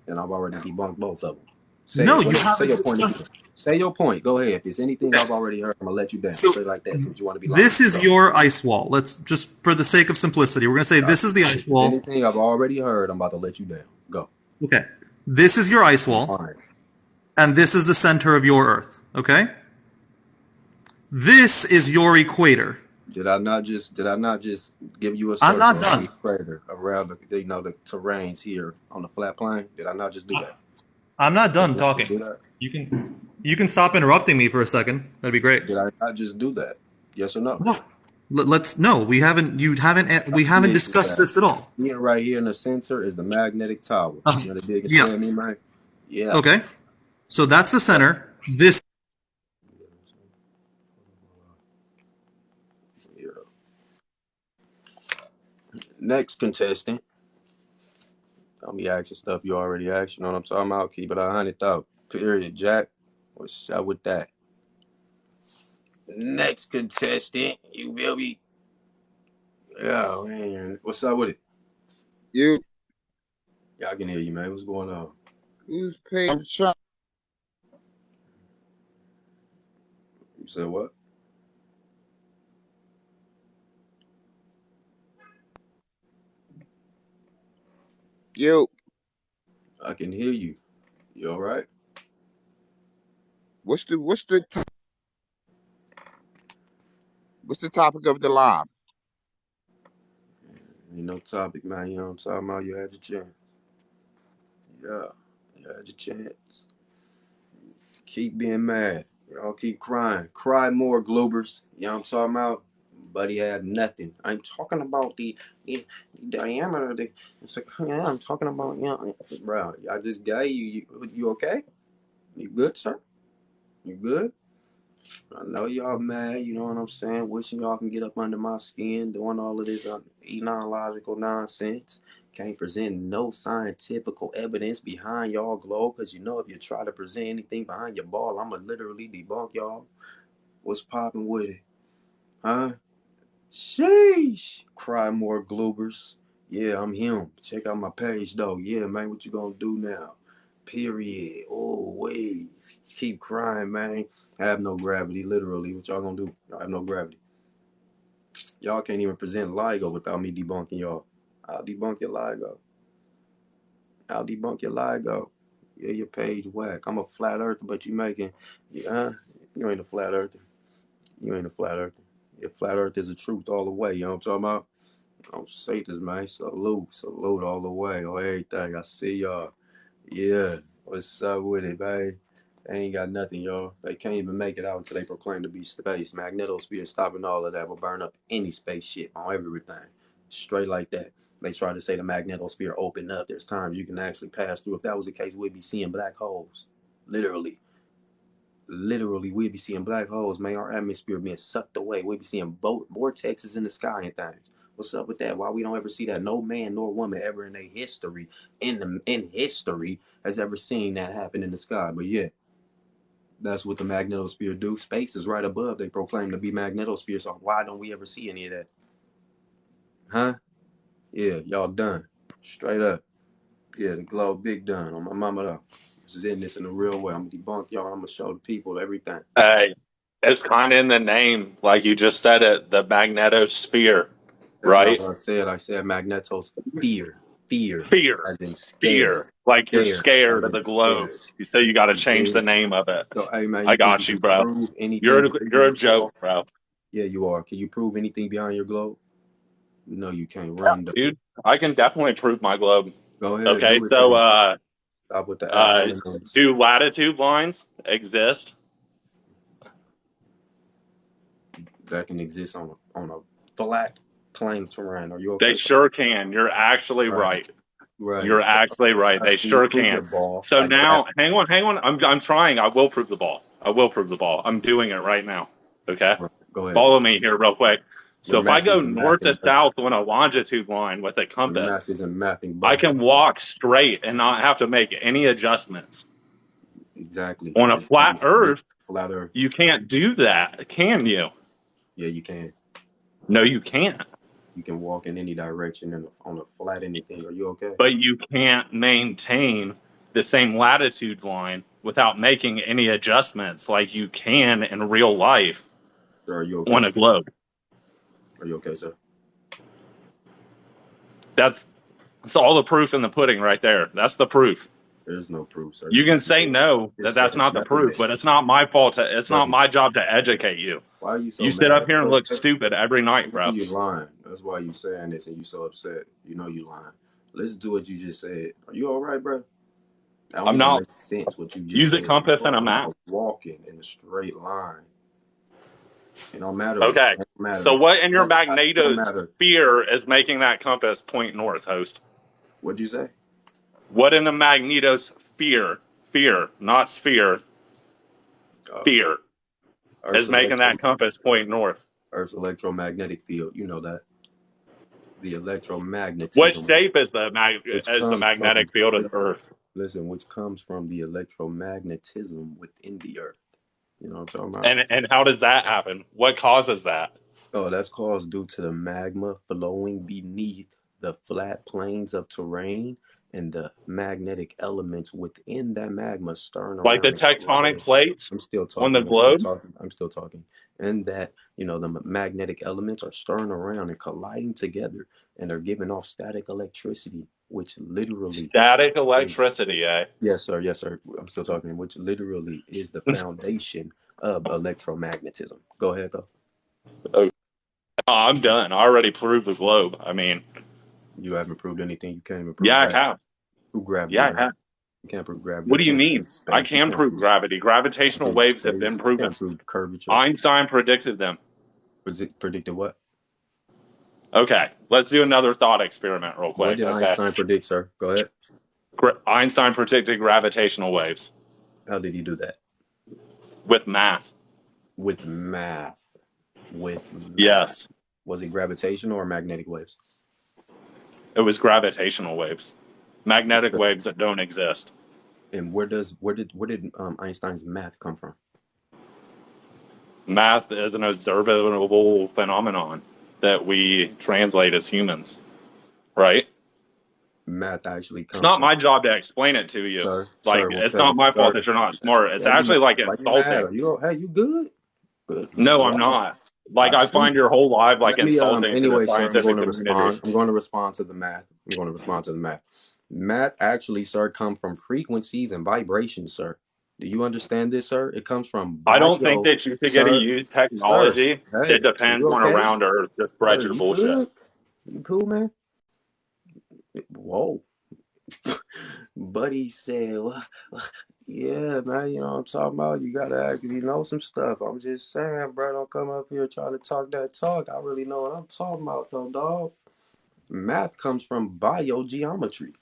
S1: And I've already debunked both of them. Say
S4: No,
S1: it.
S4: you
S1: Say
S4: haven't
S1: your point
S4: discussed.
S1: again. Say your point. Go ahead. If it's anything
S4: Okay.
S1: I've already heard, I'm gonna let you down.
S4: So
S1: Straight like that. Because you want to be lying.
S4: this is
S1: Go.
S4: your ice wall. Let's just, for the sake of simplicity, we're going to say this is the
S1: If
S4: ice
S1: it's
S4: wall.
S1: anything I've already heard, I'm about to let you down. Go.
S4: Okay. This is your ice
S1: I'm
S4: wall,
S1: lying.
S4: and this is the center of your Earth. Okay. This is your equator.
S1: Did I not just give you a
S4: I'm
S1: circle
S4: not
S1: around
S4: done.
S1: the equator, around the terrains here on the flat plane? Did I not just do that?
S4: I'm not
S1: Did
S4: done
S1: I not just
S4: talking.
S1: do that?
S4: You can stop interrupting me for a second. That'd be great.
S1: Did I not just do that? Yes or no?
S4: No. Let's no. We haven't. You haven't. We haven't
S1: Yes, you
S4: discussed
S1: have.
S4: this at all.
S1: Here, right here in the center is the magnetic tower. You know the big and
S4: Yeah.
S1: square me, man? Yeah.
S4: Okay. So that's the
S1: Yeah.
S4: center. This.
S1: Yeah. Next contestant. I'll be asking stuff you already asked. You know what I'm talking about? Keep it 100,000. Period, Jack. What's up with that? Next contestant. You will be. Yeah, man. What's up with it?
S5: You
S1: Yeah, I can hear you, man. What's going on?
S5: who's paying? I'm trying.
S1: You said what?
S5: You.
S1: I can hear you. You all right?
S5: What's the topic of the live?
S1: Ain't no topic, man. You know what I'm talking about? You had your chance. Yeah, you had your chance. Keep being mad. Y'all keep crying. Cry more, Gloobers. You know what I'm talking about? Buddy had nothing. I'm talking about the diameter. It's like, yeah, I'm talking about, bro, I just gave you okay? You good, sir? You good? I know y'all mad, you know what I'm saying? Wishing y'all can get up under my skin, doing all of this non-logical nonsense. Can't present no scientific evidence behind y'all glow, because you know if you try to present anything behind your ball, I'ma literally debunk y'all. What's popping with it? Huh? Sheesh. Cry more, Gloobers. Yeah, I'm him. Check out my page though. Yeah, man, what you gonna do now? Period. Oh, wait. Keep crying, man. I have no gravity, literally. What y'all gonna do? I have no gravity. Y'all can't even present LIGO without me debunking y'all. I'll debunk your LIGO. I'll debunk your LIGO. Yeah, your page whack. I'm a flat earther, but you making, yeah, you ain't a flat earther. You ain't a flat earther. If flat earth is the truth all the way, you know what I'm talking about? Don't say this, man. Salute all the way on everything. I see y'all. Yeah, what's up with it, man? They ain't got nothing, y'all. They can't even make it out until they proclaim to be space. Magnetosphere stopping all of that will burn up any spaceship on everything. Straight like that. They try to say the magnetosphere opened up. There's times you can actually pass through. If that was the case, we'd be seeing black holes. Literally. Literally, we'd be seeing black holes, man. Our atmosphere being sucked away. We'd be seeing vortexes in the sky and things. What's up with that? Why we don't ever see that? No man nor woman ever in their history, in history, has ever seen that happen in the sky. But yeah, that's what the magnetosphere do. Space is right above. They proclaim to be magnetosphere. So why don't we ever see any of that? Huh? Yeah, y'all done. Straight up. Yeah, the globe big done on my mama though. This is in this in the real way. I'm gonna debunk y'all. I'm gonna show the people everything.
S6: Hey, it's kind of in the name, like you just said it, the magnetosphere,
S1: That's not
S6: right?
S1: what I said. I said magnetos fear. Fear.
S6: Fear,
S1: As in scared.
S6: fear, like you're
S1: Scared.
S6: scared
S1: As
S6: of
S1: in
S6: the globe.
S1: scared.
S6: You say you got to
S1: You
S6: change the
S1: dig?
S6: name of it.
S1: So hey man,
S6: I
S1: you think you
S6: got you,
S1: can
S6: bro.
S1: prove anything
S6: You're
S1: beyond
S6: a
S1: your globe?
S6: joke, bro.
S1: Yeah, you are. Can you prove anything beyond your globe? No, you can't run though.
S6: Dude, I can definitely prove my globe.
S1: Go ahead,
S6: Okay,
S1: do it
S6: so
S1: then. Stop with the ad hominems.
S6: do latitude lines exist?
S1: That can exist on a flat plane terrain. Are you
S6: They
S1: okay, sir?
S6: sure can. You're actually
S1: Right.
S6: right.
S1: Right.
S6: You're
S1: So
S6: actually right.
S1: I
S6: They
S1: see you
S6: sure
S1: prove your
S6: can.
S1: ball
S6: So
S1: like that.
S6: now, hang on, hang on. I'm trying. I will prove the ball. I will prove the ball. I'm doing it right now. Okay?
S1: Right. Go ahead.
S6: Follow me here real quick.
S1: Your
S6: So if I
S1: math
S6: go
S1: isn't
S6: north to
S1: mathing, brother.
S6: south on a longitude line with a
S1: Your math
S6: compass,
S1: isn't mathing,
S6: I
S1: brother.
S6: can walk straight and not have to make any adjustments.
S1: Exactly.
S6: On a
S1: It's that
S6: flat Earth,
S1: flat earth.
S6: you can't do that, can you?
S1: Yeah, you can.
S6: No, you can't.
S1: You can walk in any direction and on a flat anything. Are you okay?
S6: But you can't maintain the same latitude line without making any adjustments like you can in real life
S1: Sir, are you
S6: on
S1: okay?
S6: a globe.
S1: Are you okay, sir?
S6: That's that's all the proof in the pudding right there. That's the proof.
S1: There's no proof, sir.
S6: You
S1: You
S6: can
S1: just
S6: say no that
S1: it's
S6: that's not the proof, but
S1: methodist.
S6: it's not my fault. It's not
S1: Buddy,
S6: my job to educate you.
S1: why are you so
S6: You sit
S1: mad?
S6: up here and look stupid every
S1: You
S6: night,
S1: know
S6: bro.
S1: you lying. That's why you saying this and you so upset. You know you lying. Listen to what you just said. Are you all right, bro? That don't
S6: I'm
S1: even
S6: not.
S1: make sense what you just
S6: Use a
S1: said. You're
S6: compass and a
S1: talking
S6: map.
S1: about walking in a straight line. It don't matter. It
S6: Okay.
S1: don't
S6: So
S1: matter.
S6: what in your
S1: It don't matter.
S6: magnetosphere is making that compass point north, host?
S1: What'd you say?
S6: What in the magnetosphere, fear, not sphere,
S1: Uh,
S6: fear,
S1: Earth's
S6: is making
S1: electro
S6: that compass point north?
S1: Earth's electromagnetic field. You know that. The
S6: What
S1: electromagnetism
S6: shape is
S1: which
S6: the
S1: comes from
S6: magnetic field of the Earth?
S1: which comes from the electromagnetism within the earth. You know what I'm talking about?
S6: And how does that happen? What causes that?
S1: Oh, that's caused due to the magma flowing beneath the flat plains of terrain and the magnetic elements within that magma stirring
S6: Like the
S1: around and
S6: tectonic
S1: colliding.
S6: plates
S1: I'm still
S6: on the
S1: talking. I'm still
S6: globe?
S1: talking. I'm still talking. And that, the magnetic elements are stirring around and colliding together and they're giving off static electricity, which literally
S6: Static
S1: is,
S6: electricity, eh?
S1: yes, sir. Yes, sir. I'm still talking, which literally is the foundation of electromagnetism. Go ahead, though.
S6: Oh, I'm done. I already proved the globe. I mean,
S1: You haven't proved anything. You can't even prove
S6: yeah, I
S1: gravity.
S6: have.
S1: Prove gravity,
S6: Yeah, I
S1: man.
S6: have.
S1: You can't prove gravity.
S6: What
S1: You
S6: do you
S1: can't
S6: mean?
S1: prove
S6: I
S1: space. You
S6: can
S1: can't
S6: prove
S1: prove,
S6: gravity. Gravitational waves have
S1: space.
S6: been
S1: You
S6: proven.
S1: can't prove curvature.
S6: Einstein predicted them.
S1: Predicted what?
S6: Okay, let's do another thought experiment real
S1: What
S6: quick.
S1: did
S6: Okay.
S1: Einstein predict, sir? Go ahead.
S6: Einstein predicted gravitational waves
S1: How did he do that?
S6: with math.
S1: With math. With math.
S6: Yes,
S1: Was it gravitational or magnetic waves?
S6: it was gravitational waves, magnetic waves that don't exist.
S1: And where did Einstein's math come from?
S6: Math is an observable phenomenon that we translate as humans. right?
S1: Math actually
S6: It's
S1: comes
S6: not
S1: from,
S6: my job to explain it to you. Like,
S1: sir,
S6: it's not my fault
S1: sir.
S6: that you're not smart. It's
S1: Yeah, you
S6: actually
S1: mad?
S6: like
S1: Why you mad?
S6: insulting.
S1: Are you, hey, you good? Good.
S6: No, I'm
S1: What?
S6: not. Like,
S1: I
S6: I
S1: see.
S6: find your whole life like
S1: Let me
S6: insulting to the
S1: anyway, sir, I'm going
S6: scientific
S1: to
S6: community.
S1: respond. I'm going to respond to the math. I'm going to respond to the math. Math actually, sir, come from frequencies and vibrations, sir. Do you understand this, sir? It comes from
S6: I don't think
S1: bio,
S6: that you should get to
S1: sir.
S6: use
S1: Sir,
S6: technology
S1: hey,
S6: that depends
S1: you
S6: on
S1: okay?
S6: around Earth to spread
S1: Sir,
S6: your
S1: you
S6: bullshit.
S1: good? You cool, man? Whoa. Buddy said, well, yeah, man, you know what I'm talking about? You gotta actually know some stuff. I'm just saying, bro, don't come up here trying to talk that talk. I really know what I'm talking about, though, dog. Math comes from biogeometry.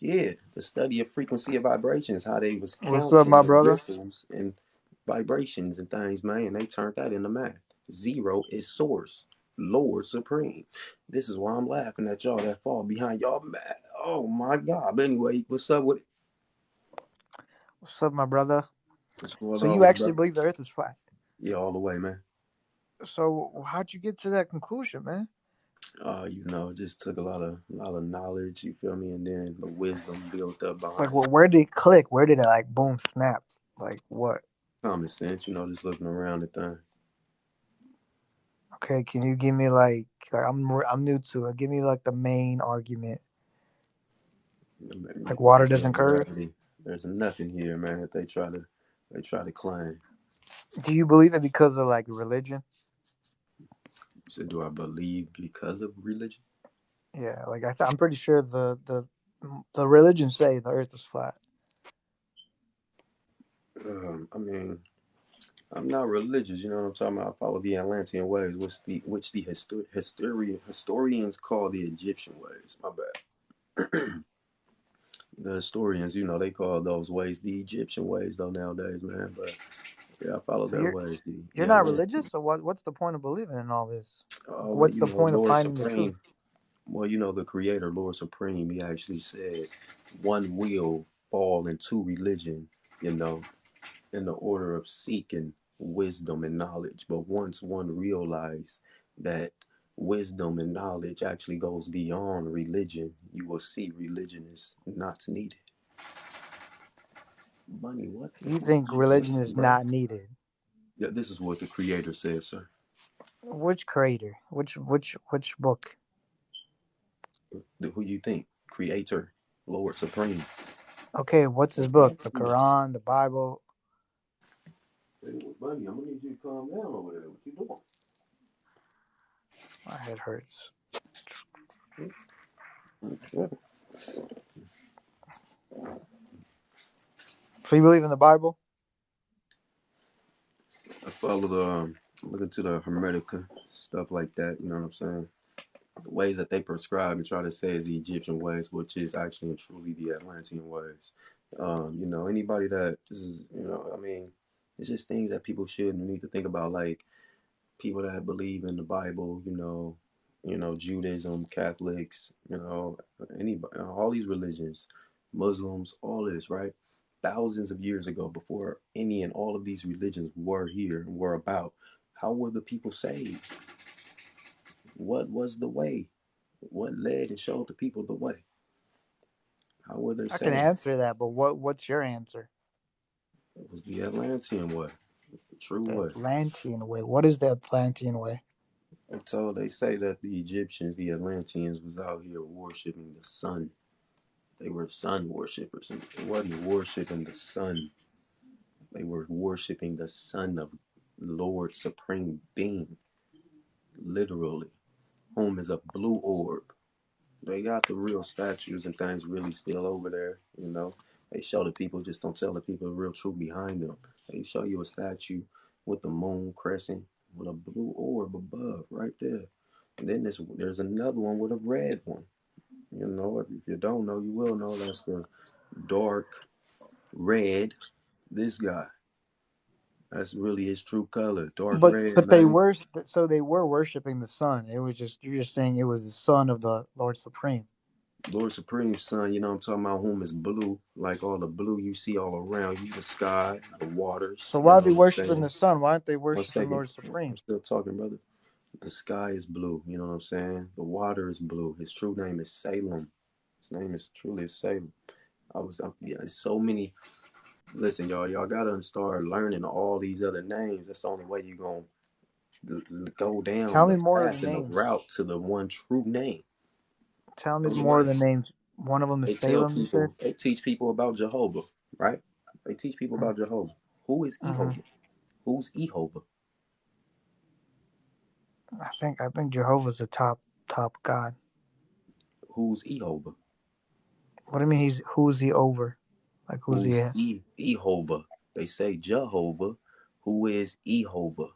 S1: Yeah, the study of frequency of vibrations, how they was
S7: What's up,
S1: counting
S7: my
S1: the
S7: brother?
S1: ripples and vibrations and things, man, and they turned that into math. Zero is source, Lord supreme. This is why I'm laughing at y'all that fall behind y'all. Math. Oh my God. But anyway, what's up with it?
S7: What's up, my brother?
S1: What's going
S7: So
S1: on
S7: you
S1: with it,
S7: actually
S1: brother?
S7: believe the Earth is flat?
S1: Yeah, all the way, man.
S7: So how'd you get to that conclusion, man?
S1: You know, it just took a lot of knowledge, you feel me, and then the wisdom built up
S7: Like,
S1: behind
S7: well,
S1: it.
S7: where did it click? Where did it like boom snap? Like what?
S1: Common sense, you know, just looking around at things.
S7: Okay, can you give me like I'm new to it. Give me like the main argument. Like water doesn't curve.
S1: Gravity. There's nothing here, man, that they try to claim.
S7: Do you believe it because of like religion?
S1: So do I believe because of religion?
S7: Yeah, like I'm pretty sure the religions say the Earth is flat.
S1: I mean, I'm not religious, you know what I'm talking about. I follow the Atlantean ways, which the historians call the Egyptian ways. My bad. The historians, you know, they call those ways the Egyptian ways, though nowadays, man. But yeah, I follow
S7: So
S1: their ways, the
S7: you're not
S1: Atlantean.
S7: religious, so what's the point of believing in all this?
S1: Oh
S7: Like,
S1: well,
S7: what's
S1: you
S7: the
S1: know,
S7: point of
S1: Lord
S7: finding the truth?
S1: Supreme. Well, you know, the Creator, Lord Supreme, He actually said, "One will fall into religion," you know, in the order of seeking wisdom and knowledge. But once one realizes that wisdom and knowledge actually goes beyond religion, you will see religion is not needed. Bunny, what the
S7: You
S1: hell are
S7: think
S1: you
S7: religion
S1: drinking,
S7: is
S1: bro?
S7: not needed?
S1: Yeah, this is what the Creator says, sir.
S7: Which creator? Which book?
S1: Who you think? Creator, Lord Supreme.
S7: Okay, what's his book? The Quran, the Bible.
S1: Hey, Bunny, I'm gonna need you to calm down over there. What you doing?
S7: My head hurts. So you believe in the Bible?
S1: I follow look into the Hermetica, stuff like that, you know what I'm saying? The ways that they prescribe and try to say is the Egyptian ways, which is actually and truly the Atlantean ways. You know, anybody that this is, you know, I mean, it's just things that people should need to think about, like people that believe in the Bible, Judaism, Catholics, anybody, all these religions, Muslims, all of this, right? Thousands of years ago, before any and all of these religions were here and were about, how were the people saved? What was the way? What led and showed the people the way? How were they
S7: I can
S1: saved?
S7: answer that, but what's your answer?
S1: It was the Atlantean way, the true
S7: The
S1: way.
S7: Atlantean way. What is the Atlantean way?
S1: They say that the Egyptians, the Atlanteans, was out here worshiping the sun. They were sun worshippers, and they wasn't worshiping the sun. They were worshiping the Son of Lord Supreme Being, literally, whom is a blue orb. They got the real statues and things really still over there, you know. They show the people, just don't tell the people the real truth behind them. They show you a statue with the moon crescent with a blue orb above right there. And then there's another one with a red one. You know, if you don't know, you will know. That's the dark red. This guy. That's really his true color. Dark
S7: But
S1: red,
S7: but they
S1: man.
S7: were so they were worshiping the sun. It was just you're just saying it was the son of the Lord Supreme.
S1: Lord Supreme's son, you know what I'm talking about, whom is blue, like all the blue you see all around you, the sky, the waters,
S7: So
S1: you
S7: why
S1: know
S7: are they
S1: what I'm
S7: worshiping
S1: saying?
S7: the sun? Why aren't they
S1: One
S7: worshiping
S1: second.
S7: Lord
S1: I'm
S7: Supreme?
S1: still talking, brother. The sky is blue. You know what I'm saying? The water is blue. His true name is Salem. His name is truly Salem. Yeah, there's so many. Listen, y'all gotta start learning all these other names. That's the only way you're gonna go down
S7: Tell me
S1: the
S7: more of the
S1: path and the
S7: names.
S1: route to the one true name.
S7: Tell me
S1: Those are
S7: more of the
S1: names.
S7: names. One of them is
S1: They tell
S7: Salem, you said?
S1: people, they teach people about Jehovah, right? They teach people about Jehovah. Who is
S7: Mm-hmm.
S1: Jehovah? Who's Jehovah?
S7: I think Jehovah's the top God.
S1: Who's Jehovah?
S7: What do you mean who's he over? Like who's he
S1: Who's
S7: at?
S1: Jehovah? They say Jehovah. Who is Jehovah?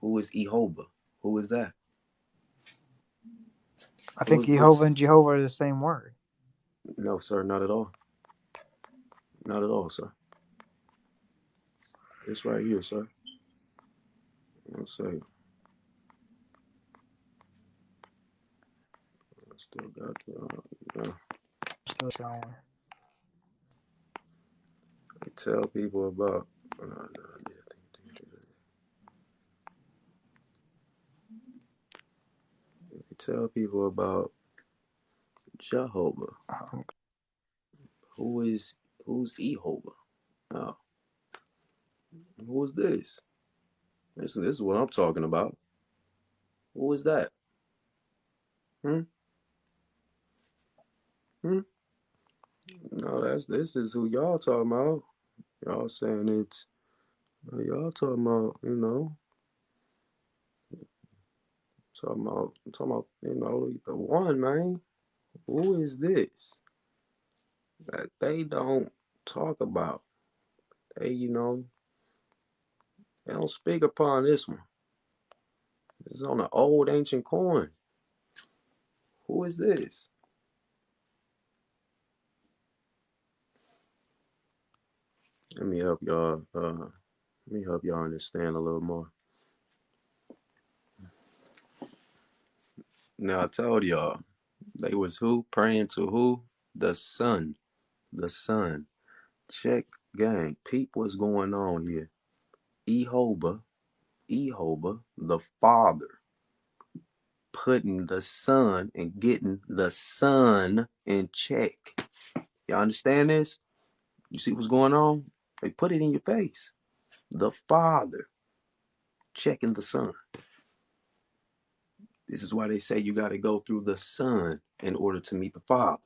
S1: Who is Jehovah? Who is that?
S7: I
S1: Who
S7: think
S1: is this?
S7: Jehovah and Jehovah are the same word.
S1: No, sir, not at all. Not at all, sir. It's right here, sir. Let's say, I still got
S7: Still showing.
S1: they tell people about. They tell people about Jehovah. Who's Jehovah? Oh, who is this? This is what I'm talking about. Who is that? Hmm? Hmm? No, this is who y'all talking about. Y'all saying it's y'all talking about, talking about, the one, man. Who is this that they don't talk about? They they don't speak upon this one. It's on an old ancient coin. Who is this? Let me help y'all. Let me help y'all understand a little more. Now I told y'all they was who praying to who? The sun. The sun. Check, gang. Peep what's going on here. Jehovah, the Father, putting the Son and getting the Son in check. You understand this? You see what's going on? They put it in your face. The Father checking the Son. This is why they say you got to go through the Son in order to meet the Father.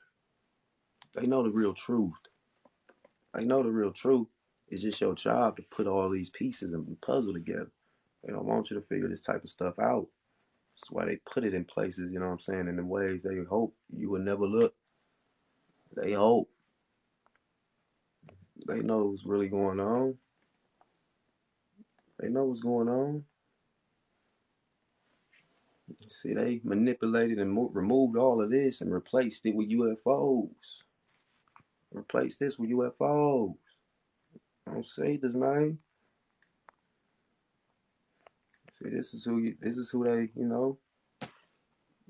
S1: They know the real truth. They know the real truth. It's just your job to put all these pieces and puzzle together. They don't want you to figure this type of stuff out. That's why they put it in places, you know what I'm saying, in the ways they hope you will never look. They hope. They know what's really going on. They know what's going on. See, they manipulated and removed all of this and replaced it with UFOs. Replaced this with UFOs. I don't say this, man. See, this is who they,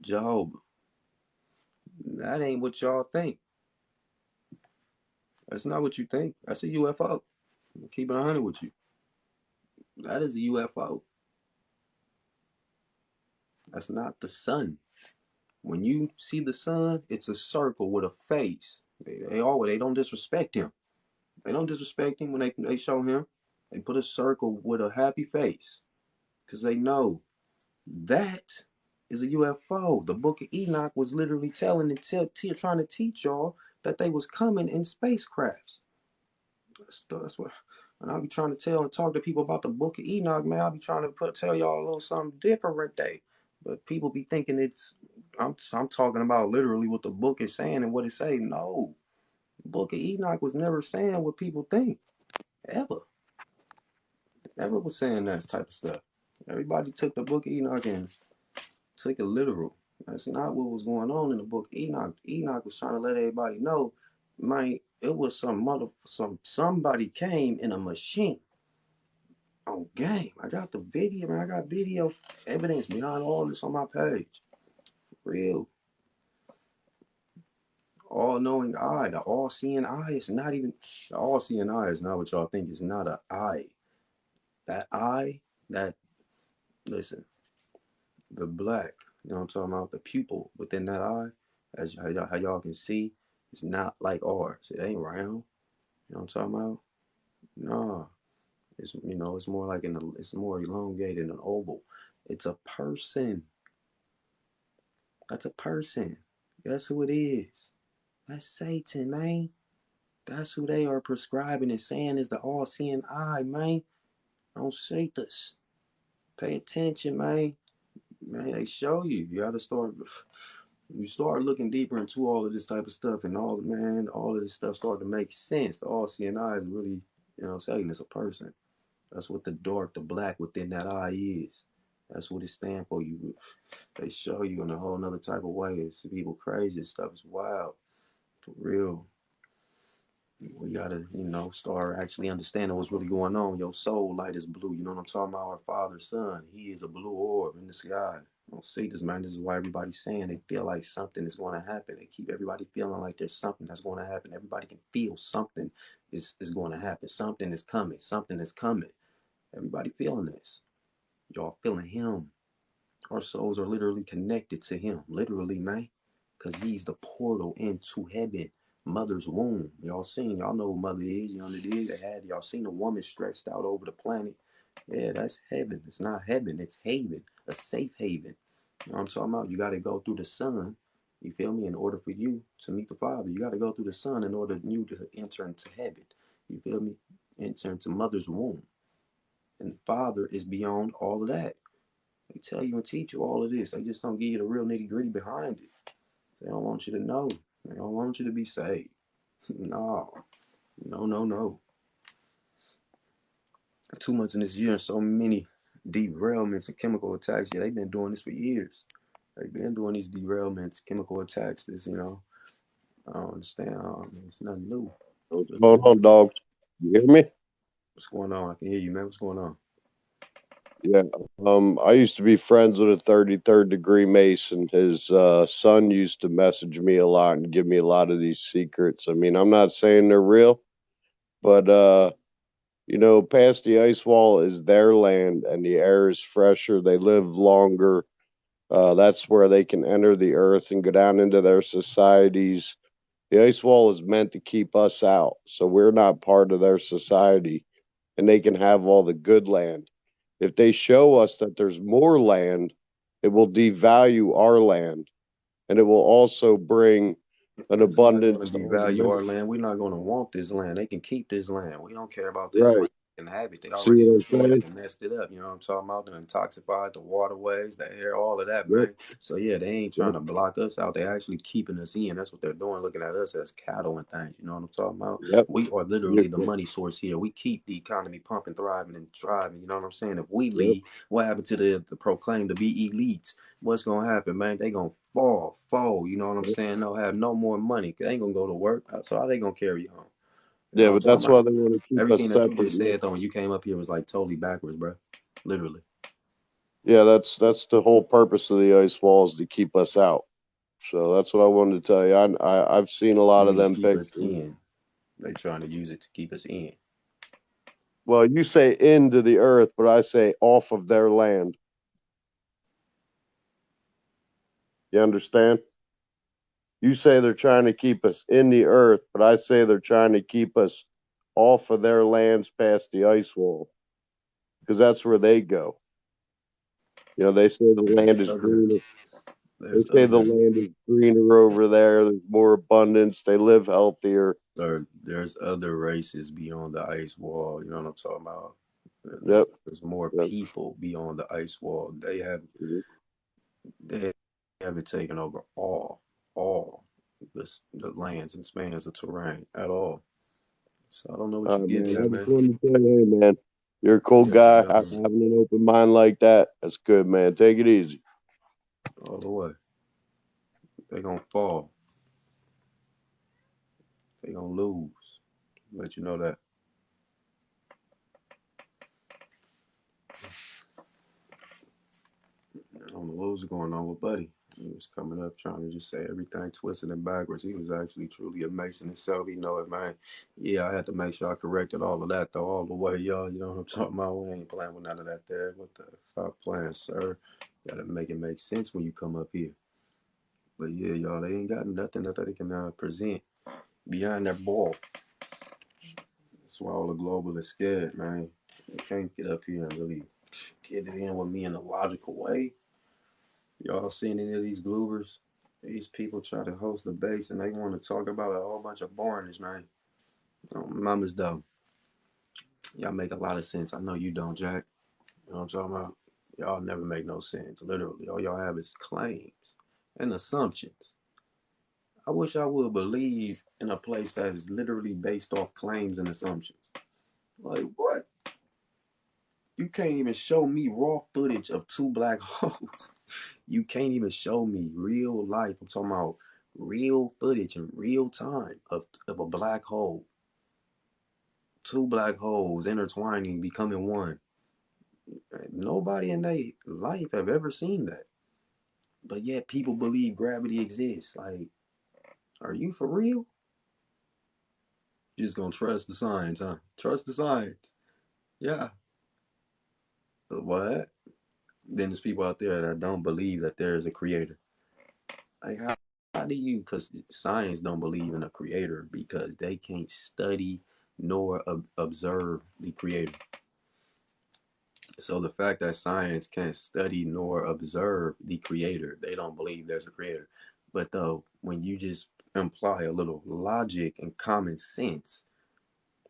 S1: Jehovah. That ain't what y'all think. That's not what you think. That's a UFO. I'm keeping 100 with you. That is a UFO. That's not the sun. When you see the sun, it's a circle with a face. They don't disrespect him. They don't disrespect him when they show him. They put a circle with a happy face because they know that is a UFO. The Book of Enoch was literally trying to teach y'all that they was coming in spacecrafts. That's what. And I'll be trying to talk to people about the Book of Enoch, man. I'll be trying to tell y'all a little something different day. But people be thinking I'm talking about literally what the book is saying and what it say. No, the Book of Enoch was never saying what people think. Ever. Never was saying that type of stuff. Everybody took the Book of Enoch and took it literal. That's not what was going on in the Book of Enoch. Enoch was trying to let everybody know, man, it was somebody came in a machine. On game. I got the video, man. I got video evidence behind all this on my page. Real. All-knowing eye. The all-seeing eye is not even... The all-seeing eye is not what y'all think. It's not an eye. That eye, listen. The black, you know what I'm talking about? The pupil within that eye, as how y'all can see, it's not like ours. It ain't round. You know what I'm talking about? Nah, it's it's more like it's more elongated and oval. It's a person. That's a person. Guess who it is? That's Satan, man. That's who they are prescribing and saying is the all-seeing eye, man. Don't say this. Pay attention, man. Man, they show you. You gotta start. You start looking deeper into all of this type of stuff, and all of this stuff start to make sense. The all-seeing eye is really, saying it's a person. That's what the dark, the black within that eye is. That's what it stands for. They show you in a whole nother type of way. It's people crazy stuff. It's wild, for real. We gotta, start actually understanding what's really going on. Your soul light is blue. You know what I'm talking about? Our Father's Son. He is a blue orb in the sky. Don't see this, man. This is why everybody's saying they feel like something is going to happen. They keep everybody feeling like there's something that's going to happen. Everybody can feel something is going to happen. Something is coming. Something is coming. Everybody feeling this. Y'all feeling him. Our souls are literally connected to him. Literally, man. Because he's the portal into heaven. Mother's womb. Y'all know what mother is. You know what it is. Y'all seen a woman stretched out over the planet. Yeah, that's heaven. It's not heaven. It's haven. A safe haven. You know what I'm talking about? You got to go through the sun. You feel me? In order for you to meet the Father, you got to go through the sun in order for you to enter into heaven. You feel me? Enter into mother's womb. And the Father is beyond all of that. They tell you and teach you all of this. They just don't give you the real nitty gritty behind it. They don't want you to know. They don't want you to be saved. No. No, no, no. Too much in this year and so many derailments and chemical attacks. Yeah, they've been doing this for years. They've been doing these derailments, chemical attacks. I don't understand. It's nothing new.
S8: What's
S1: Really
S8: going on,
S1: is.
S8: dog? You hear me?
S1: What's going on? I can hear you, man. What's going on?
S8: Yeah. I used to be friends with a 33rd degree Mason. His son used to message me a lot and give me a lot of these secrets. I mean, I'm not saying they're real, but past the ice wall is their land and the air is fresher. They live longer. That's where they can enter the earth and go down into their societies. The ice wall is meant to keep us out, so we're not part of their society, and they can have all the good land. If they show us that there's more land, it will devalue our land, and it will also bring an
S1: It's not going
S8: abundance
S1: to
S8: on
S1: devalue our
S8: America.
S1: land. We're not going to want this land. They can keep this land. We don't care about this land.
S8: Right.
S1: They can have it. They
S8: See
S1: already
S8: what I'm
S1: destroyed it
S8: saying?
S1: and messed it up. You know what I'm talking about? They intoxicated the waterways, the air, all of that,
S8: Yep.
S1: man. So yeah, they ain't trying
S8: Yep.
S1: to block us out. They actually keeping us in. That's what they're doing, looking at us as cattle and things. You know what I'm talking about?
S8: Yep.
S1: We are literally
S8: Yep.
S1: the money source here. We keep the economy pumping, thriving, and thriving. You know what I'm saying? If we
S8: Yep.
S1: leave, what happened to the proclaim to be elites? What's gonna happen, man? They gonna fall. You know what I'm
S8: Yep.
S1: saying? They'll have no more money. They ain't gonna go to work. So how they gonna carry you home? You know
S8: Yeah,
S1: what I'm
S8: but
S1: talking
S8: that's why
S1: about?
S8: they want to keep us
S1: Everything that you
S8: separate,
S1: just
S8: man.
S1: said though when you came up here was like totally backwards, bro. Literally.
S8: Yeah, that's the whole purpose of the ice wall is to keep us out. So that's what I wanted to tell you. I've seen a lot of
S1: To
S8: them
S1: keep us
S8: pictures.
S1: in. They trying to use it to keep us in.
S8: Well, you say into the earth, but I say off of their land. You understand? You say they're trying to keep us in the earth, but I say they're trying to keep us off of their lands past the ice wall because that's where they go. They say the
S1: There's
S8: land is
S1: other
S8: greener. They
S1: there's
S8: say the
S1: other
S8: land is greener over there. There's more abundance. They live healthier.
S1: there's other races beyond the ice wall. You know what I'm talking about?
S8: Yep.
S1: There's more
S8: Yep.
S1: people beyond the ice wall. They haven't taken over all the lands and spans of terrain at all. So I don't know what you getting
S8: Man,
S1: at,
S8: I just
S1: man.
S8: wanted to tell you, hey, man, you're a cool
S1: Yeah, for
S8: guy.
S1: sure.
S8: Having an open mind like that, that's good, man. Take it easy.
S1: All the way. They gonna fall. They gonna lose. Let you know that. I don't know what was going on with Buddy. He was coming up trying to just say everything twisted and backwards. He was actually truly a Mason himself. He know it, man. Yeah, I had to make sure I corrected all of that though, all the way, y'all. You know what I'm talking about? We ain't playing with none of that there. What the stop playing, sir. Gotta make it make sense when you come up here. But yeah, y'all, they ain't got nothing that they can present beyond that ball. That's why all the globalists scared, man. They can't get up here and really get it in with me in a logical way. Y'all seen any of these gloobers? These people try to host the base and they want to talk about a whole bunch of boringness, man. Mama's dumb. Y'all make a lot of sense. I know you don't, Jack. You know what I'm talking about? Y'all never make no sense. Literally, all y'all have is claims and assumptions. I wish I would believe in a place that is literally based off claims and assumptions. Like, what? You can't even show me raw footage of two black holes. You can't even show me real life. I'm talking about real footage in real time of a black hole. Two black holes intertwining, becoming one. Nobody in their life have ever seen that. But yet people believe gravity exists. Like, are you for real? You're just gonna trust the science, huh? Trust the science. Yeah. But what? Then there's people out there that don't believe that there is a creator. Like, how do you? Because science don't believe in a creator because they can't study nor observe the creator. So the fact that science can't study nor observe the creator, they don't believe there's a creator. But though, when you just imply a little logic and common sense,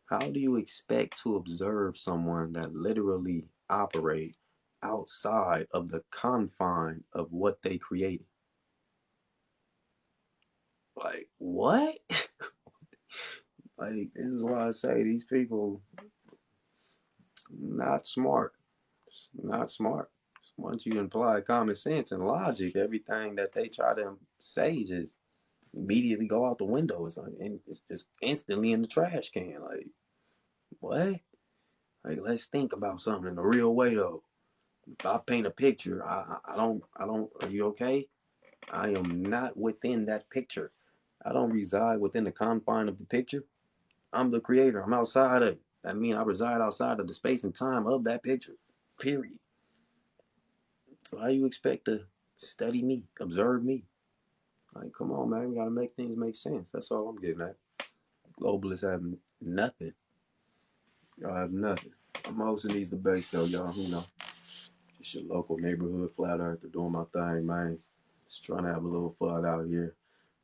S1: how do you expect to observe someone that literally operate outside of the confine of what they created? Like, what? Like, this is why I say these people not smart. It's not smart. Once you imply common sense and logic, everything that they try to say just immediately go out the window. It's just instantly in the trash can. Like, what? Like, let's think about something in a real way though. If I paint a picture, I don't, are you okay? I am not within that picture. I don't reside within the confine of the picture. I'm the creator. I'm outside of it. That means I reside outside of the space and time of that picture. Period. So how you expect to study me, observe me? Like, come on, man. We gotta make things make sense. That's all I'm getting at. Globalists have nothing. Y'all have nothing. I'm hosting these debates though, y'all. You know, just your local neighborhood flat earther doing my thing, man. Just trying to have a little fun out here.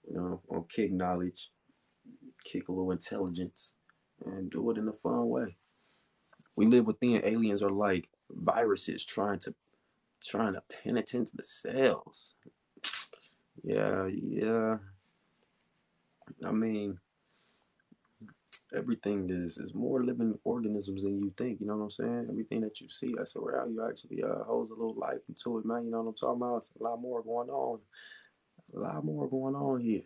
S1: You know, on kick knowledge, kick a little intelligence, and do it in a fun way. We live within. Aliens are like viruses trying to penetrate the cells. Yeah, yeah. I mean, everything is more living organisms than you think. You know what I'm saying? Everything that you see that's around you actually holds a little life into it, man. You know what I'm talking about? It's a lot more going on. A lot more going on here.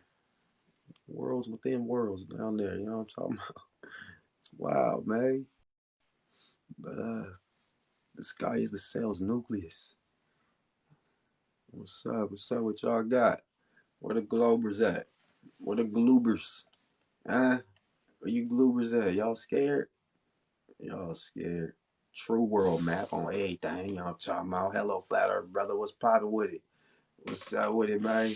S1: Worlds within worlds down there. You know what I'm talking about? It's wild, man. But the sky is the cell's nucleus. What's up? What's up? What y'all got? Where the globers at? Where the gloobers? Huh? Where you gloobers at? Y'all scared? Y'all scared. True world map on everything. Y'all talking about. Hello, flat earth brother. What's poppin' with it? What's up with it, man?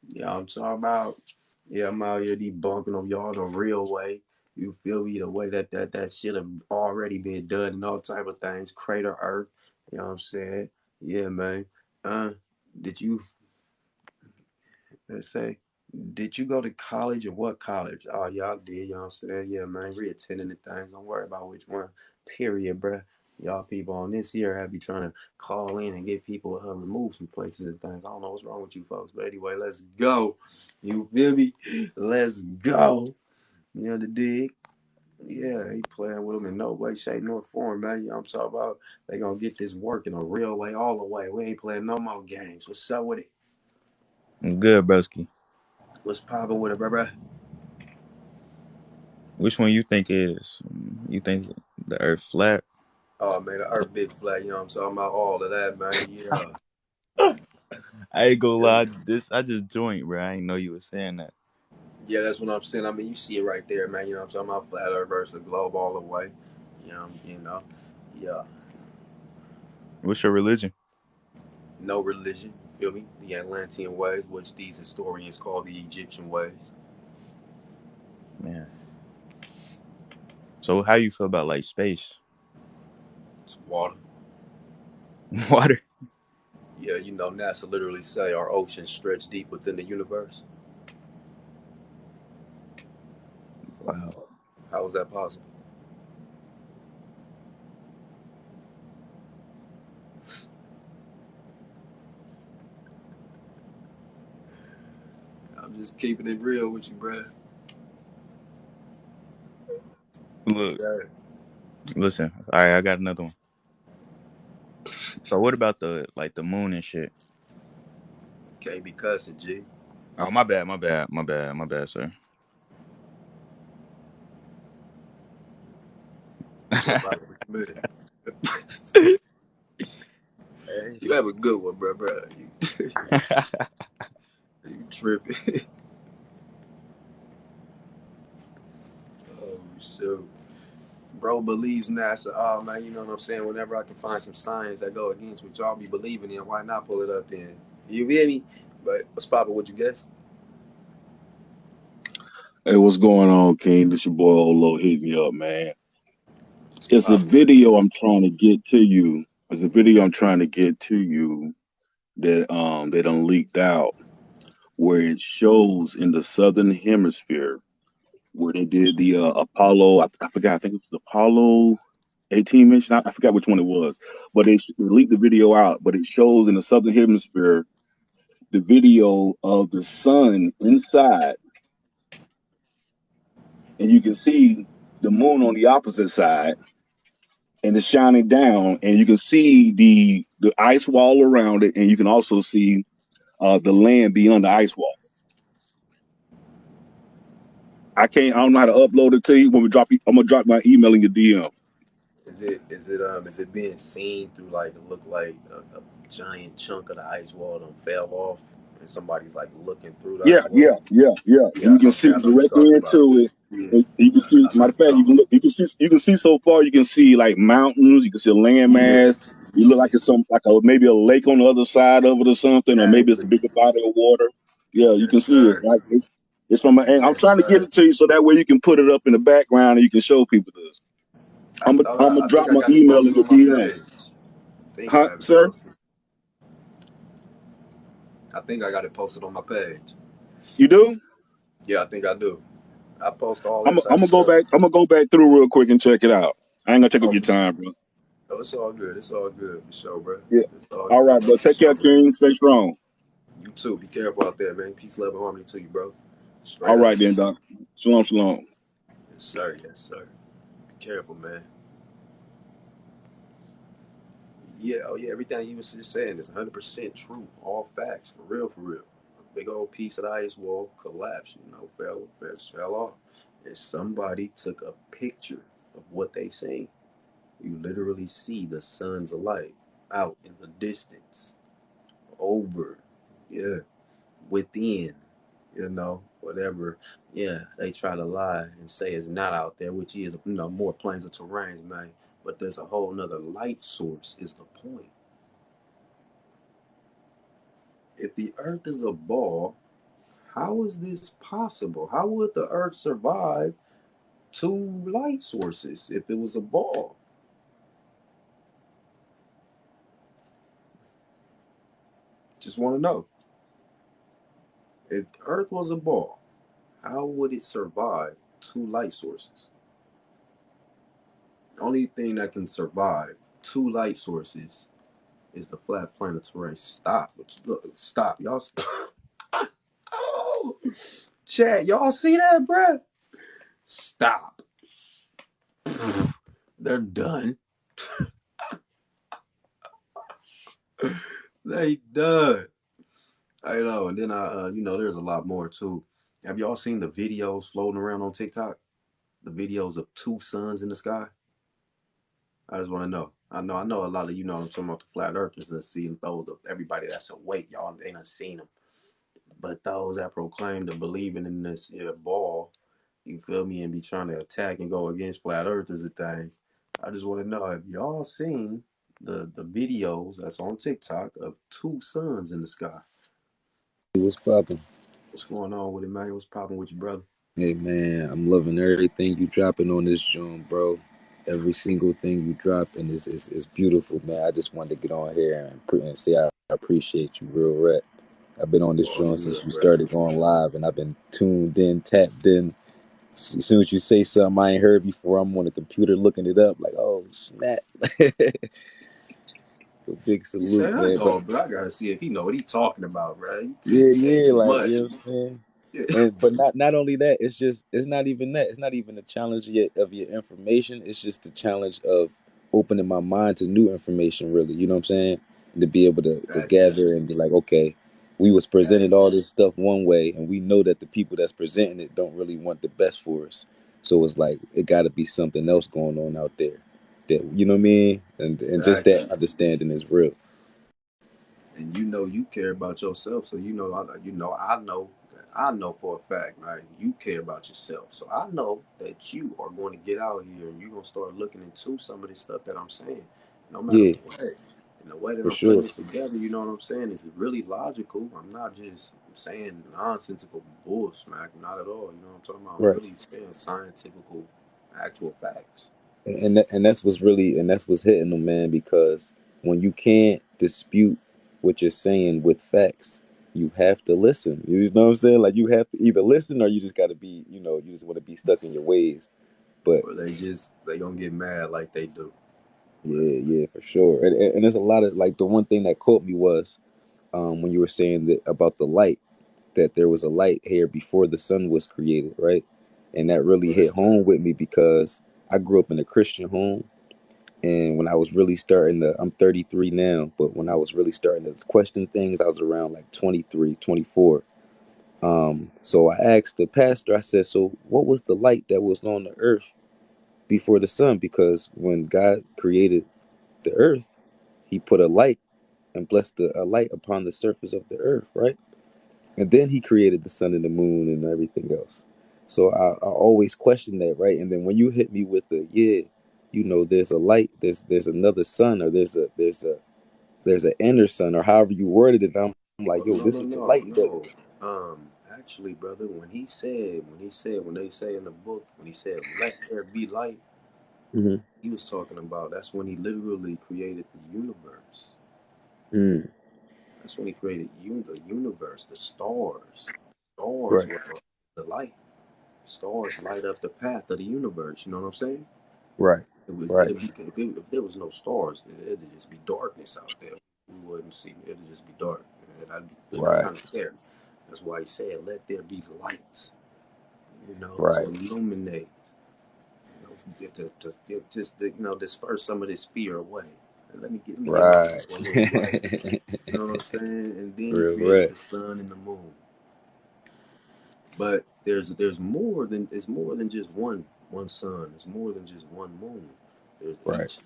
S1: Y'all I'm talking about. Yeah, I'm out here debunking of y'all the real way. You feel me? The way that should have already been done and all type of things. Crater Earth. You know what I'm saying? Yeah, man. Did you let's say did you go to college and what college? Oh, y'all did. You know what I'm saying? Yeah, man. Re-attending the things. Don't worry about which one. Period, bruh. Y'all people on this here have be trying to call in and get people removed from places and things. I don't know what's wrong with you folks. But anyway, let's go. You feel me? Let's go. You know the dig? Yeah, he playing with them in no way, shape, nor form, man. You know what I'm talking about? They gonna get this work in a real way, all the way. We ain't playing no more games. What's up with it?
S9: I'm good, broski.
S1: What's poppin' with it, bruh?
S9: Which one you think it is? You think the Earth flat?
S1: Oh man, the Earth big flat, you know what I'm talking about? All of that, man. Yeah.
S9: I ain't gonna
S1: Feel me?
S9: lie. I just joined, bro. I ain't know you were saying that.
S1: Yeah, that's what I'm saying. I mean, you see it right there, man. You know what I'm talking about? Flat Earth versus the globe all the way. You know. Yeah.
S9: What's your religion?
S1: No religion, you feel me? The Atlantean ways, which these historians call the Egyptian ways.
S9: Man. So how you feel about like space?
S1: It's water.
S9: Water?
S1: Yeah, NASA literally say our oceans stretch deep within the universe.
S9: Wow.
S1: How is that possible? I'm just keeping it real with you, bruh.
S9: Look,
S1: Yeah.
S9: listen. All right, I got another one. So what about the moon and shit?
S1: Can't be cussing, G.
S9: Oh, my bad, sir.
S1: What about what you mean? You have a good one, bruh. You tripping. Oh, shoot. Bro believes NASA. Oh, man, you know what I'm saying? Whenever I can find some science that go against what y'all be believing in, why not pull it up then? You feel me? But what's poppin'? What you guess?
S10: Hey, what's going on, King? This your boy Olo hitting you up, man.
S1: What's
S10: It's a
S1: poppin'?
S10: video I'm trying to get to you. It's a video I'm trying to get to you that they done leaked out where it shows in the southern hemisphere where they did the Apollo. I forgot. I think it was the Apollo 18 mission. I forgot which one it was, but they leaked the video out. But it shows in the southern hemisphere the video of the sun inside, and you can see the moon on the opposite side and it's shining down, and you can see the ice wall around it, and you can also see the land beyond the ice wall. I don't know how to upload it to you. When we drop, I'm gonna drop my email in your DM.
S1: Is it being seen through like it look like a giant chunk of the ice wall done fell off and somebody's like looking through the
S10: Yeah,
S1: ice wall?
S10: yeah, yeah, yeah. And
S1: Yeah,
S10: you can
S1: okay,
S10: see
S1: I know what you're
S10: directly
S1: talking about.
S10: into it.
S1: Yeah,
S10: And you can see.
S1: I know
S10: Matter
S1: what
S10: of fact,
S1: you're talking about.
S10: you can see so far. You can see like mountains. You can see a
S1: Yeah,
S10: landmass. You look like it's some like a maybe a lake on the other side of it or something, or maybe it's a
S1: exactly.
S10: bigger body of water. Yeah, you
S1: Yes,
S10: can see it.
S1: sir.
S10: Like it's from. And I'm
S1: Yes,
S10: trying to get
S1: sir.
S10: it to you so that way you can put it up in the background and you can show people this. I'm gonna
S1: I think
S10: drop
S1: I
S10: my
S1: got it
S10: email in
S1: posted
S10: your
S1: on my
S10: DM.
S1: page. I think I
S10: Huh,
S1: have it
S10: sir?
S1: posted. I think I got it posted on my page.
S10: You do?
S1: Yeah, I think I do. I post all
S10: I'm
S1: that
S10: I'm
S1: type of
S10: gonna go
S1: stuff.
S10: back. I'm gonna go back through real quick and check it out. I ain't gonna take up
S1: Oh,
S10: your time, bro.
S1: it's all good. It's all good for sure, bro.
S10: Yeah.
S1: It's all
S10: All
S1: good,
S10: right,
S1: bro.
S10: bro.
S1: For
S10: Take care,
S1: sure, man.
S10: King. Stay strong.
S1: You too. Be careful out there, man. Peace, love, and harmony to you, bro.
S10: All
S1: Straight up.
S10: right then, Doc. Shalom, shalom.
S1: Yes, sir. Yes, sir. Be careful, man. Yeah, oh yeah, everything you was just saying is 100% true. All facts, for real, for real. A big old piece of the ice wall collapsed, fell off. And somebody took a picture of what they seen. You literally see the sun's light out in the distance, over, yeah, within, whatever. Yeah, they try to lie and say it's not out there, which is, more planes of terrain, man. But there's a whole nother light source, is the point. If the Earth is a ball, how is this possible? How would the Earth survive two light sources if it was a ball? Just want to know. If the Earth was a ball, how would it survive two light sources? The only thing that can survive two light sources is the flat planetary. Stop. Look, stop. Y'all stop. Oh, chat, y'all see that, bruh? Stop. They're done. They done. I know, and then there's a lot more too. Have y'all seen the videos floating around on TikTok? The videos of two suns in the sky. I just want to know. I know a lot of I'm talking about the flat earthers that see them. Those everybody that's awake, y'all ain't done seen them. But those that proclaim to believing in this ball, you feel me, and be trying to attack and go against flat earthers and things. I just want to know, have y'all seen the videos that's on TikTok of two suns in the sky.
S11: What's poppin'?
S1: What's going on with it, man? What's popping with you, brother?
S11: Hey man, I'm loving everything you dropping on this joint, bro. Every single thing you dropping is beautiful, man. I just wanted to get on here and say I appreciate you real rap. I've been on
S1: It's
S11: this
S1: all
S11: joint since
S1: good,
S11: you
S1: brother.
S11: started going live, and I've been tuned in, tapped in. As soon as you say something I ain't heard before, I'm on the computer looking it up, like, oh snap! So big
S1: He said,
S11: salute,
S1: I
S11: man. But
S1: know, but I gotta see if he know what he talking about, right?
S11: yeah,
S1: He saying
S11: yeah,
S1: too
S11: like
S1: much.
S11: you know what I'm saying. And but not only that, it's not even that. It's not even the challenge yet of your information. It's just the challenge of opening my mind to new information. Really, you know what I'm saying? And to be able to
S1: Exactly.
S11: gather and be like, okay, we was presented
S1: Exactly.
S11: all this stuff one way, and we know that the people that's presenting it don't really want the best for us. So it's like it got to be something else going on out there. That you know what I mean? And just
S1: Exactly.
S11: that understanding is real.
S1: And you know you care about yourself, so I know that I know for a fact, right? You care about yourself, so I know that you are going to get out here and you're gonna start looking into some of this stuff that I'm saying, no matter
S11: Yeah,
S1: what. And the way that
S11: for
S1: I'm putting
S11: sure.
S1: it together, you know what I'm saying, is really logical. I'm not just saying nonsensical bull smack, not at all. You know what I'm talking about? I'm
S11: Right.
S1: really saying scientifical, actual facts.
S11: And that's what's really and that's what's hitting them, man. Because when you can't dispute what you're saying with facts, you have to listen. You know what I'm saying? Like you have to either listen or you just got to be, you just want to be stuck in your ways. But
S1: Or they gonna get mad like they do. But
S11: yeah, yeah, for sure. And there's a lot of like the one thing that caught me was when you were saying that about the light, that there was a light here before the sun was created, right? And that really
S1: right,
S11: hit home with me because I grew up in a Christian home. And when I was really I'm 33 now, but when I was really starting to question things, I was around like 23, 24. So I asked the pastor, I said, so what was the light that was on the earth before the sun? Because when God created the earth, he put a light and blessed a light upon the surface of the earth, right? And then he created the sun and the moon and everything else. So I always question that, right? And then when you hit me with the, yeah, there's a light, there's another sun, or there's an inner sun, or however you worded it. I'm like,
S1: oh,
S11: yo,
S1: no,
S11: this
S1: no,
S11: is the
S1: no,
S11: light that.
S1: no. Actually, brother, when they say in the book, when he said, "Let there be light,"
S11: Hmm.
S1: he was talking about. That's when he literally created the universe.
S11: Mm,
S1: That's when he created the universe, the stars. Stars
S11: right,
S1: were the light. Stars light up the path of the universe. You know what I'm saying?
S11: right,
S1: It was
S11: right,
S1: it'd be if there was no stars, it'd just be darkness out there. We wouldn't see. It'd just be dark, and I'd be
S11: right,
S1: kind of scared. That's why he said, "Let there be light," to
S11: right,
S1: illuminate, disperse some of this fear away. And let me get my
S11: right.
S1: people a little light. You know what I'm saying? And then he
S11: Real
S1: created
S11: right.
S1: the sun and the moon. But there's more than it's more than just one sun. It's more than just one moon. There's
S11: Right.
S1: each.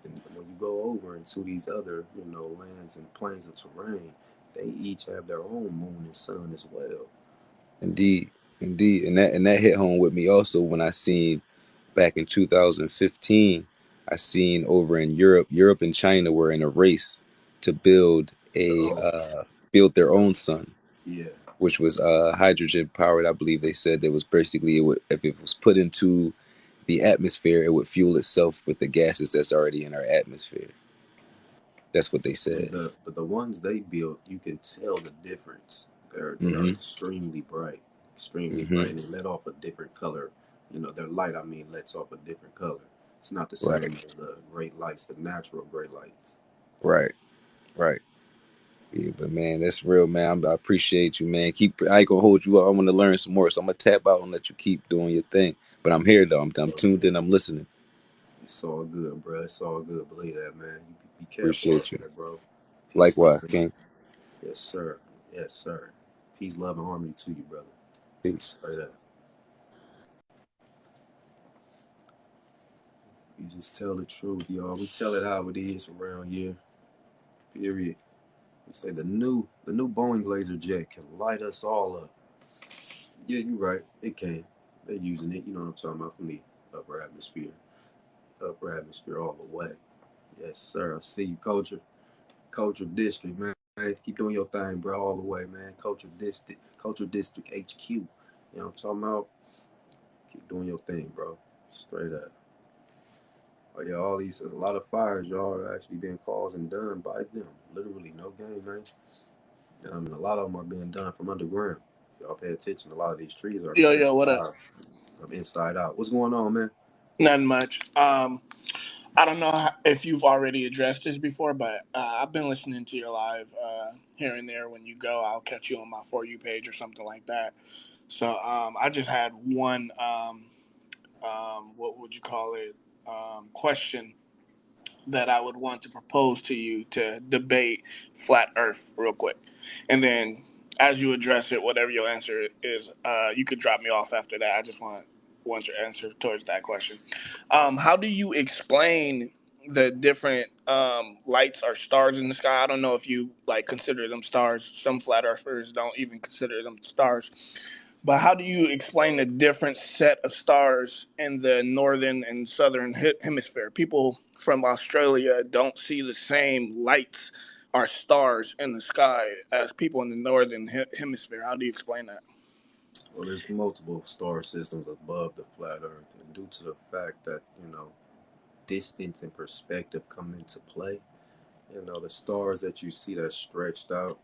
S1: And when you go over into these other, lands and planes of terrain, they each have their own moon and sun as well.
S11: Indeed, indeed, and that hit home with me also when I seen back in 2015. I seen over in Europe and China were in a race to
S1: Oh,
S11: build their own sun,
S1: yeah.
S11: which was hydrogen powered. I believe they said that was basically it would, if it was put into the atmosphere, it would fuel itself with the gases that's already in our atmosphere. That's what they
S1: And
S11: said.
S1: the ones they built, you can tell the difference. They are
S11: Hmm.
S1: extremely
S11: Hmm.
S1: bright, and they let off a different color. Their light, I mean, lets off a different color. It's not the
S11: Right.
S1: same as the great lights, the natural great lights.
S11: Right. Right. Yeah, but man, that's real, man. I appreciate you, man. I ain't gonna hold you up. I want to learn some more, so I'm gonna tap out and let you keep doing your thing. But I'm here though. I'm tuned in. I'm listening.
S1: It's all good, bro. It's all good. Believe that, man. You be careful out
S11: Appreciate you.
S1: there, bro. Peace, love,
S11: Likewise,
S1: and
S11: King.
S1: yes, sir. Yes, sir. Peace, love, and harmony to you, brother.
S11: Peace.
S1: Straight up. We just tell the truth, y'all. We tell it how it is around here. Period. We say the new Boeing laser jet can light us all up. Yeah, you're right. It can. They're using it. You know what I'm talking about from the upper atmosphere. Upper atmosphere all the way. Yes, sir. I see you, Culture. Culture District, man. Keep doing your thing, bro, all the way, man. Culture District HQ. You know what I'm talking about? Keep doing your thing, bro. Straight up. Oh yeah, a lot of fires, y'all, are actually being caused and done by them. Literally, no game, man. And I mean, a lot of them are being done from underground. Y'all pay attention. A lot of these trees are
S12: Yo,
S1: catching
S12: yo, what up?
S1: fire from inside out. What's going on, man?
S12: Nothing much. I don't know if you've already addressed this before, but I've been listening to your live here and there. When you go, I'll catch you on my For You page or something like that. So I just had one, what would you call it, question that I would want to propose to you to debate flat Earth real quick, and then as you address it, whatever your answer is, you could drop me off after that. I just want your answer towards that question. How do you explain the different lights or stars in the sky? I don't know if you like consider them stars. Some flat earthers don't even consider them stars. But how do you explain the different set of stars in the northern and southern hemisphere? People from Australia don't see the same lights or stars in the sky as people in the northern hemisphere. How do you explain that?
S1: Well, there's multiple star systems above the flat Earth, and due to the fact that distance and perspective come into play, the stars that you see that's stretched out.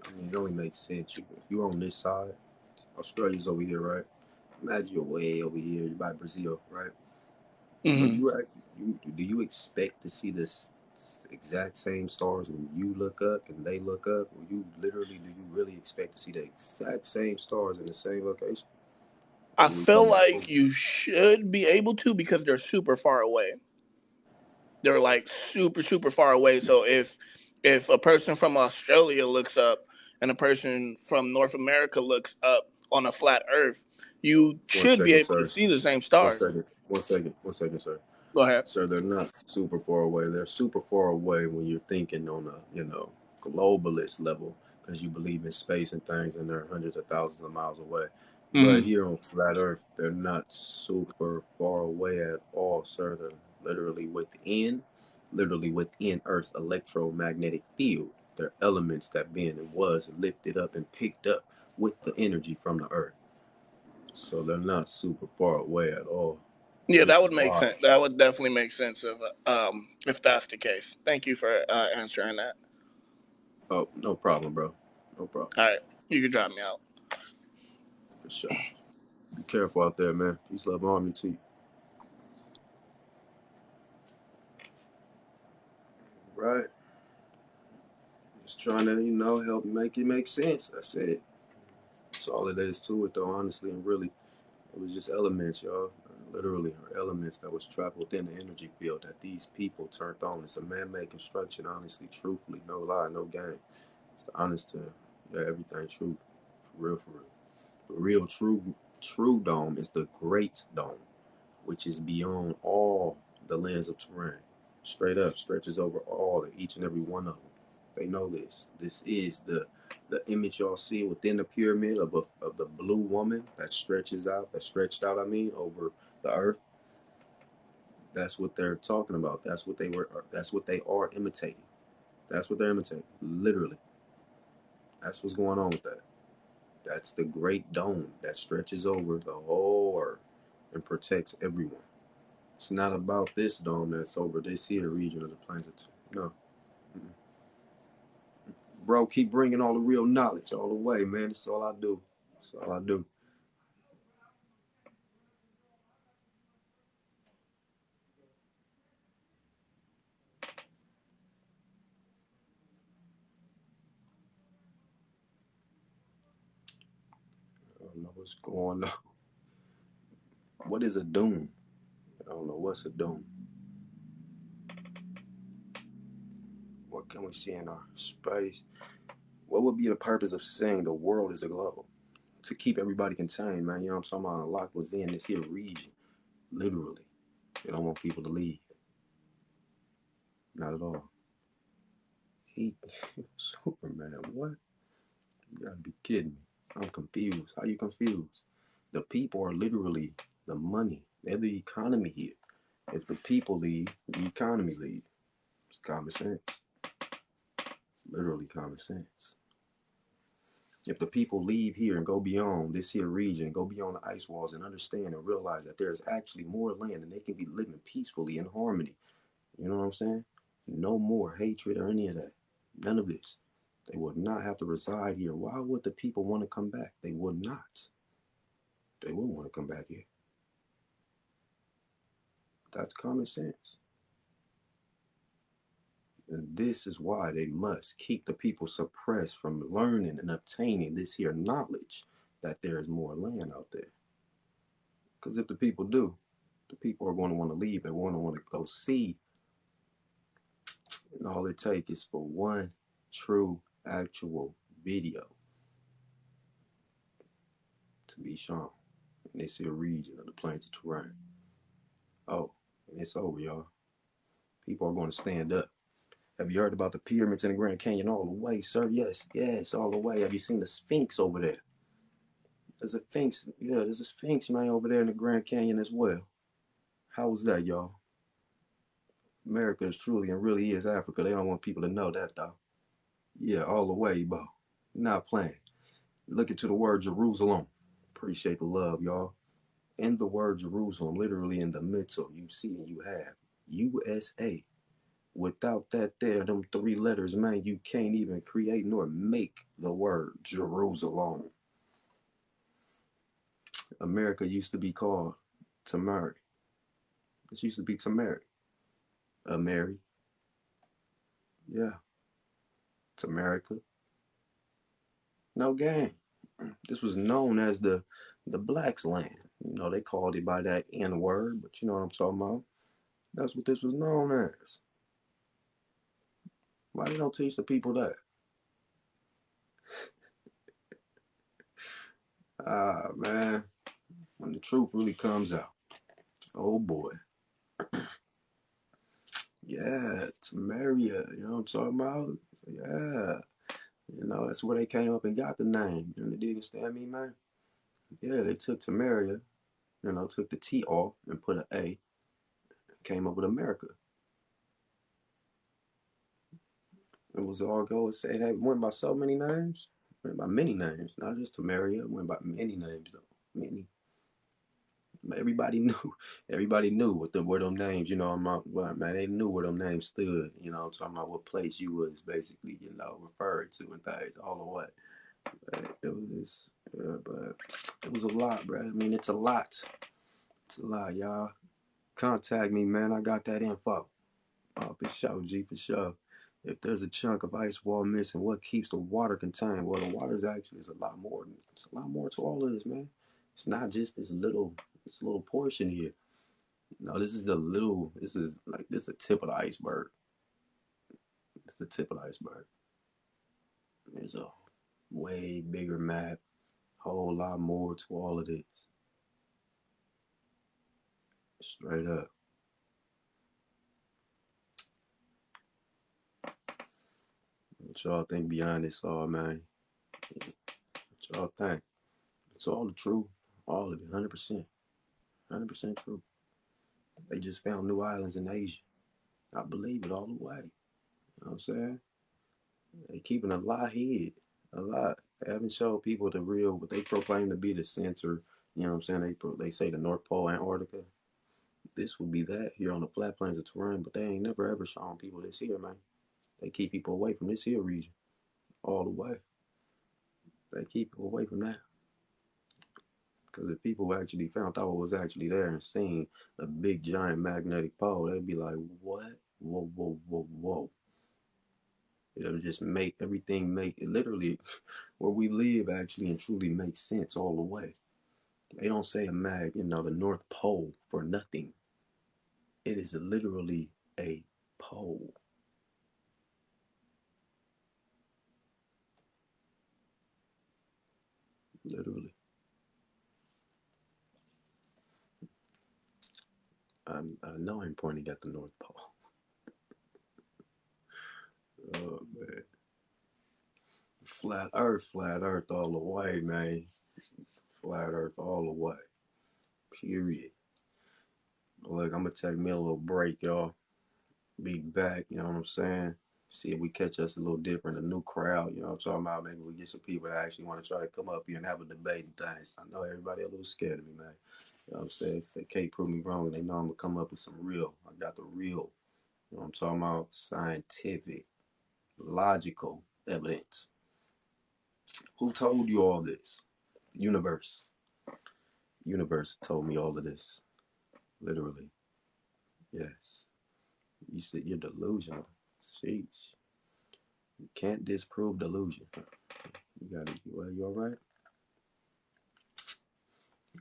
S1: I mean, it only makes sense. You're on this side. Australia's over here, right? Imagine you're way over here. You're by Brazil, right? But
S12: Hmm.
S1: do you expect to see this exact same stars when you look up and they look up? Or do you really expect to see the exact same stars in the same location?
S12: I
S1: Or
S12: feel like you should be able to because they're super far away. They're like super super far away. So if a person from Australia looks up and a person from North America looks up on a flat Earth, you
S1: one
S12: should be
S1: second,
S12: able to
S1: sir.
S12: see the same
S1: One
S12: stars.
S1: second. One second. One second, sir.
S12: Go ahead.
S1: Sir, they're not super far away. They're super far away when you're thinking on a, globalist level because you believe in space and things and they're hundreds of thousands of miles away. But
S12: Hmm.
S1: here on flat Earth, they're not super far away at all, sir. They're literally within Earth's electromagnetic field. They're elements that been and was lifted up and picked up with the energy from the Earth. So they're not super far away at all.
S12: Yeah,
S1: This
S12: that
S1: is
S12: would make
S1: why.
S12: sense. That would definitely make sense if that's the case. Thank you for answering that.
S1: Oh, no problem, bro. No problem.
S12: All right, you can drop me out.
S1: For sure. Be careful out there, man. Peace, love, and harmony to you. Right? Just trying to, help make it make sense. That's it. That's all it is to it, though, honestly and really. It was just elements, y'all. Literally, elements that was trapped within the energy field that these people turned on. It's a man-made construction, honestly, truthfully. No lie, no game. It's the honest to, yeah, everything true. For real, for real. The real, true dome is the great dome, which is beyond all the lands of terrain. Straight up, stretches over all and each and every one of them. They know this. This is the image y'all see within the pyramid of the blue woman that stretches out, that stretched out, over the earth. That's what they're talking about. That's what they were. That's what they are imitating. That's what they're imitating. Literally, that's what's going on with that. That's the great dome that stretches over the whole earth and protects everyone. It's not about this dome that's over this here region of the planet. No. Mm-mm. Bro, keep bringing all the real knowledge all the way, man. That's all I do. That's all I do. I don't know what's going on. What is a doom? I don't know what's a doom. What can we see in our space? What would be the purpose of saying the world is a globe? To keep everybody contained, man. You know what I'm talking about? A lock was in this here region. Literally. They don't want people to leave. Not at all. He Superman, what? You gotta be kidding me. I'm confused. How you confused? The people are literally the money. They're the economy here. If the people leave, the economy leave. It's common sense. It's literally common sense. If the people leave here and go beyond this here region, go beyond the ice walls and understand and realize that there is actually more land and they can be living peacefully in harmony. You know what I'm saying? No more hatred or any of that. None of this. They would not have to reside here. Why would the people want to come back? They would not. They wouldn't want to come back here. That's common sense. And this is why they must keep the people suppressed from learning and obtaining this here knowledge that there is more land out there. Because if the people do, the people are going to want to leave. They want to go see. And all it takes is for one true, actual video to be shown in this here region of the plains of terrain. Oh, and it's over, y'all. People are going to stand up. Have you heard about the pyramids in the Grand Canyon all the way, sir? Yes, yes, all the way. Have you seen the Sphinx over there? There's a Sphinx. Yeah, there's a Sphinx, man, over there in the Grand Canyon as well. How was that, y'all? America is truly and really is Africa. They don't want people to know that, though. Yeah, all the way, bro. Not playing. Look into the word Jerusalem. Appreciate the love, y'all. In the word Jerusalem, literally in the middle, you see and you have USA. Without that there, them three letters, man, you can't even create nor make the word Jerusalem. America used to be called Tamari. This used to be Tamari. Mary. Yeah. Tamarica. No game. This was known as the blacks' land. You know, they called it by that N word, but you know what I'm talking about. That's what this was known as. Why they don't teach the people that? Ah, man. When the truth really comes out. Oh, boy. Yeah, Tamaria. You know what I'm talking about? Yeah. You know, that's where they came up and got the name. You understand me, man? Yeah, they took Tamaria, you know, took the T off and put an A, came up with America. It was all go and say that went by so many names. Went by many names, not just Tamaria. Went by many names though. Many. Everybody knew. Everybody knew what where them names. You know, man, they knew where them names stood. You know, I'm talking about what place you was basically, you know, referred to and things all the way. But it was just, but it was a lot, bro. I mean, it's a lot. It's a lot, y'all. Contact me, man. I got that info. Oh, for sure, G, for sure. If there's a chunk of ice wall missing, what keeps the water contained? Well, the water is actually a lot more. It's a lot more to all of this, man. It's not just this little portion here. No, this is this is the tip of the iceberg. It's the tip of the iceberg. There's a way bigger map, whole lot more to all of this. Straight up. What y'all think beyond this all, man? What y'all think? It's all the truth. All of it, 100%. 100% true. They just found new islands in Asia. I believe it all the way. You know what I'm saying? They keeping a lot hid. A lot. They haven't showed people the real, what they proclaim to be the center. You know what I'm saying? They say the North Pole, Antarctica. This would be that here on the flat plains of terrain, but they ain't never ever shown people this here, man. They keep people away from this here region. All the way. They keep people away from that. Because if people actually found out what was actually there and seen a big giant magnetic pole, they'd be like, what? Whoa, whoa, whoa, whoa. It'll just make everything make it literally where we live actually and truly makes sense all the way. They don't say the North Pole for nothing. It is literally a pole. Literally. I know I'm pointing at the North Pole. Oh, man. Flat Earth all the way, man. Flat Earth all the way. Period. Look, I'm going to take me a little break, y'all. Be back, you know what I'm saying? See if we catch us a little different, a new crowd, you know what I'm talking about? Maybe we get some people that actually want to try to come up here and have a debate and things. I know everybody a little scared of me, man. You know what I'm saying? 'Cause they can't prove me wrong. They know I'm going to come up with some real. I got the real, you know what I'm talking about? Scientific, logical evidence. Who told you all this? The universe. The universe told me all of this. Literally. Yes. You said you're delusional. Sheesh. You can't disprove delusion. You got it. Well, you all right?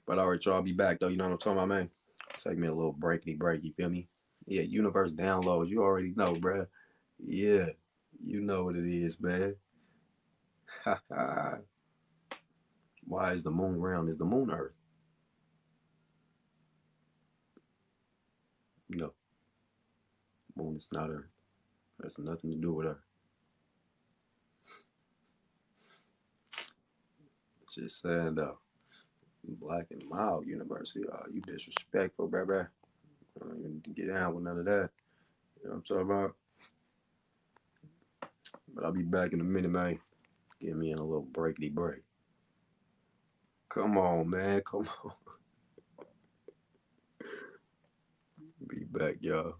S1: But all right, y'all, I'll be back though. You know what I'm talking about, man? Take me a little breaky break. You feel me? Yeah, universe downloads. You already know, bruh. Yeah, you know what it is, man. Why is the moon round? Is the moon Earth? No, moon is not Earth. Has nothing to do with Earth. Just saying though. Black and mild university. Oh, you disrespectful, bruh. I don't even get down with none of that. You know what I'm talking about? But I'll be back in a minute, man. Give me in a little breakity break. Come on, man. Come on. Be back, y'all.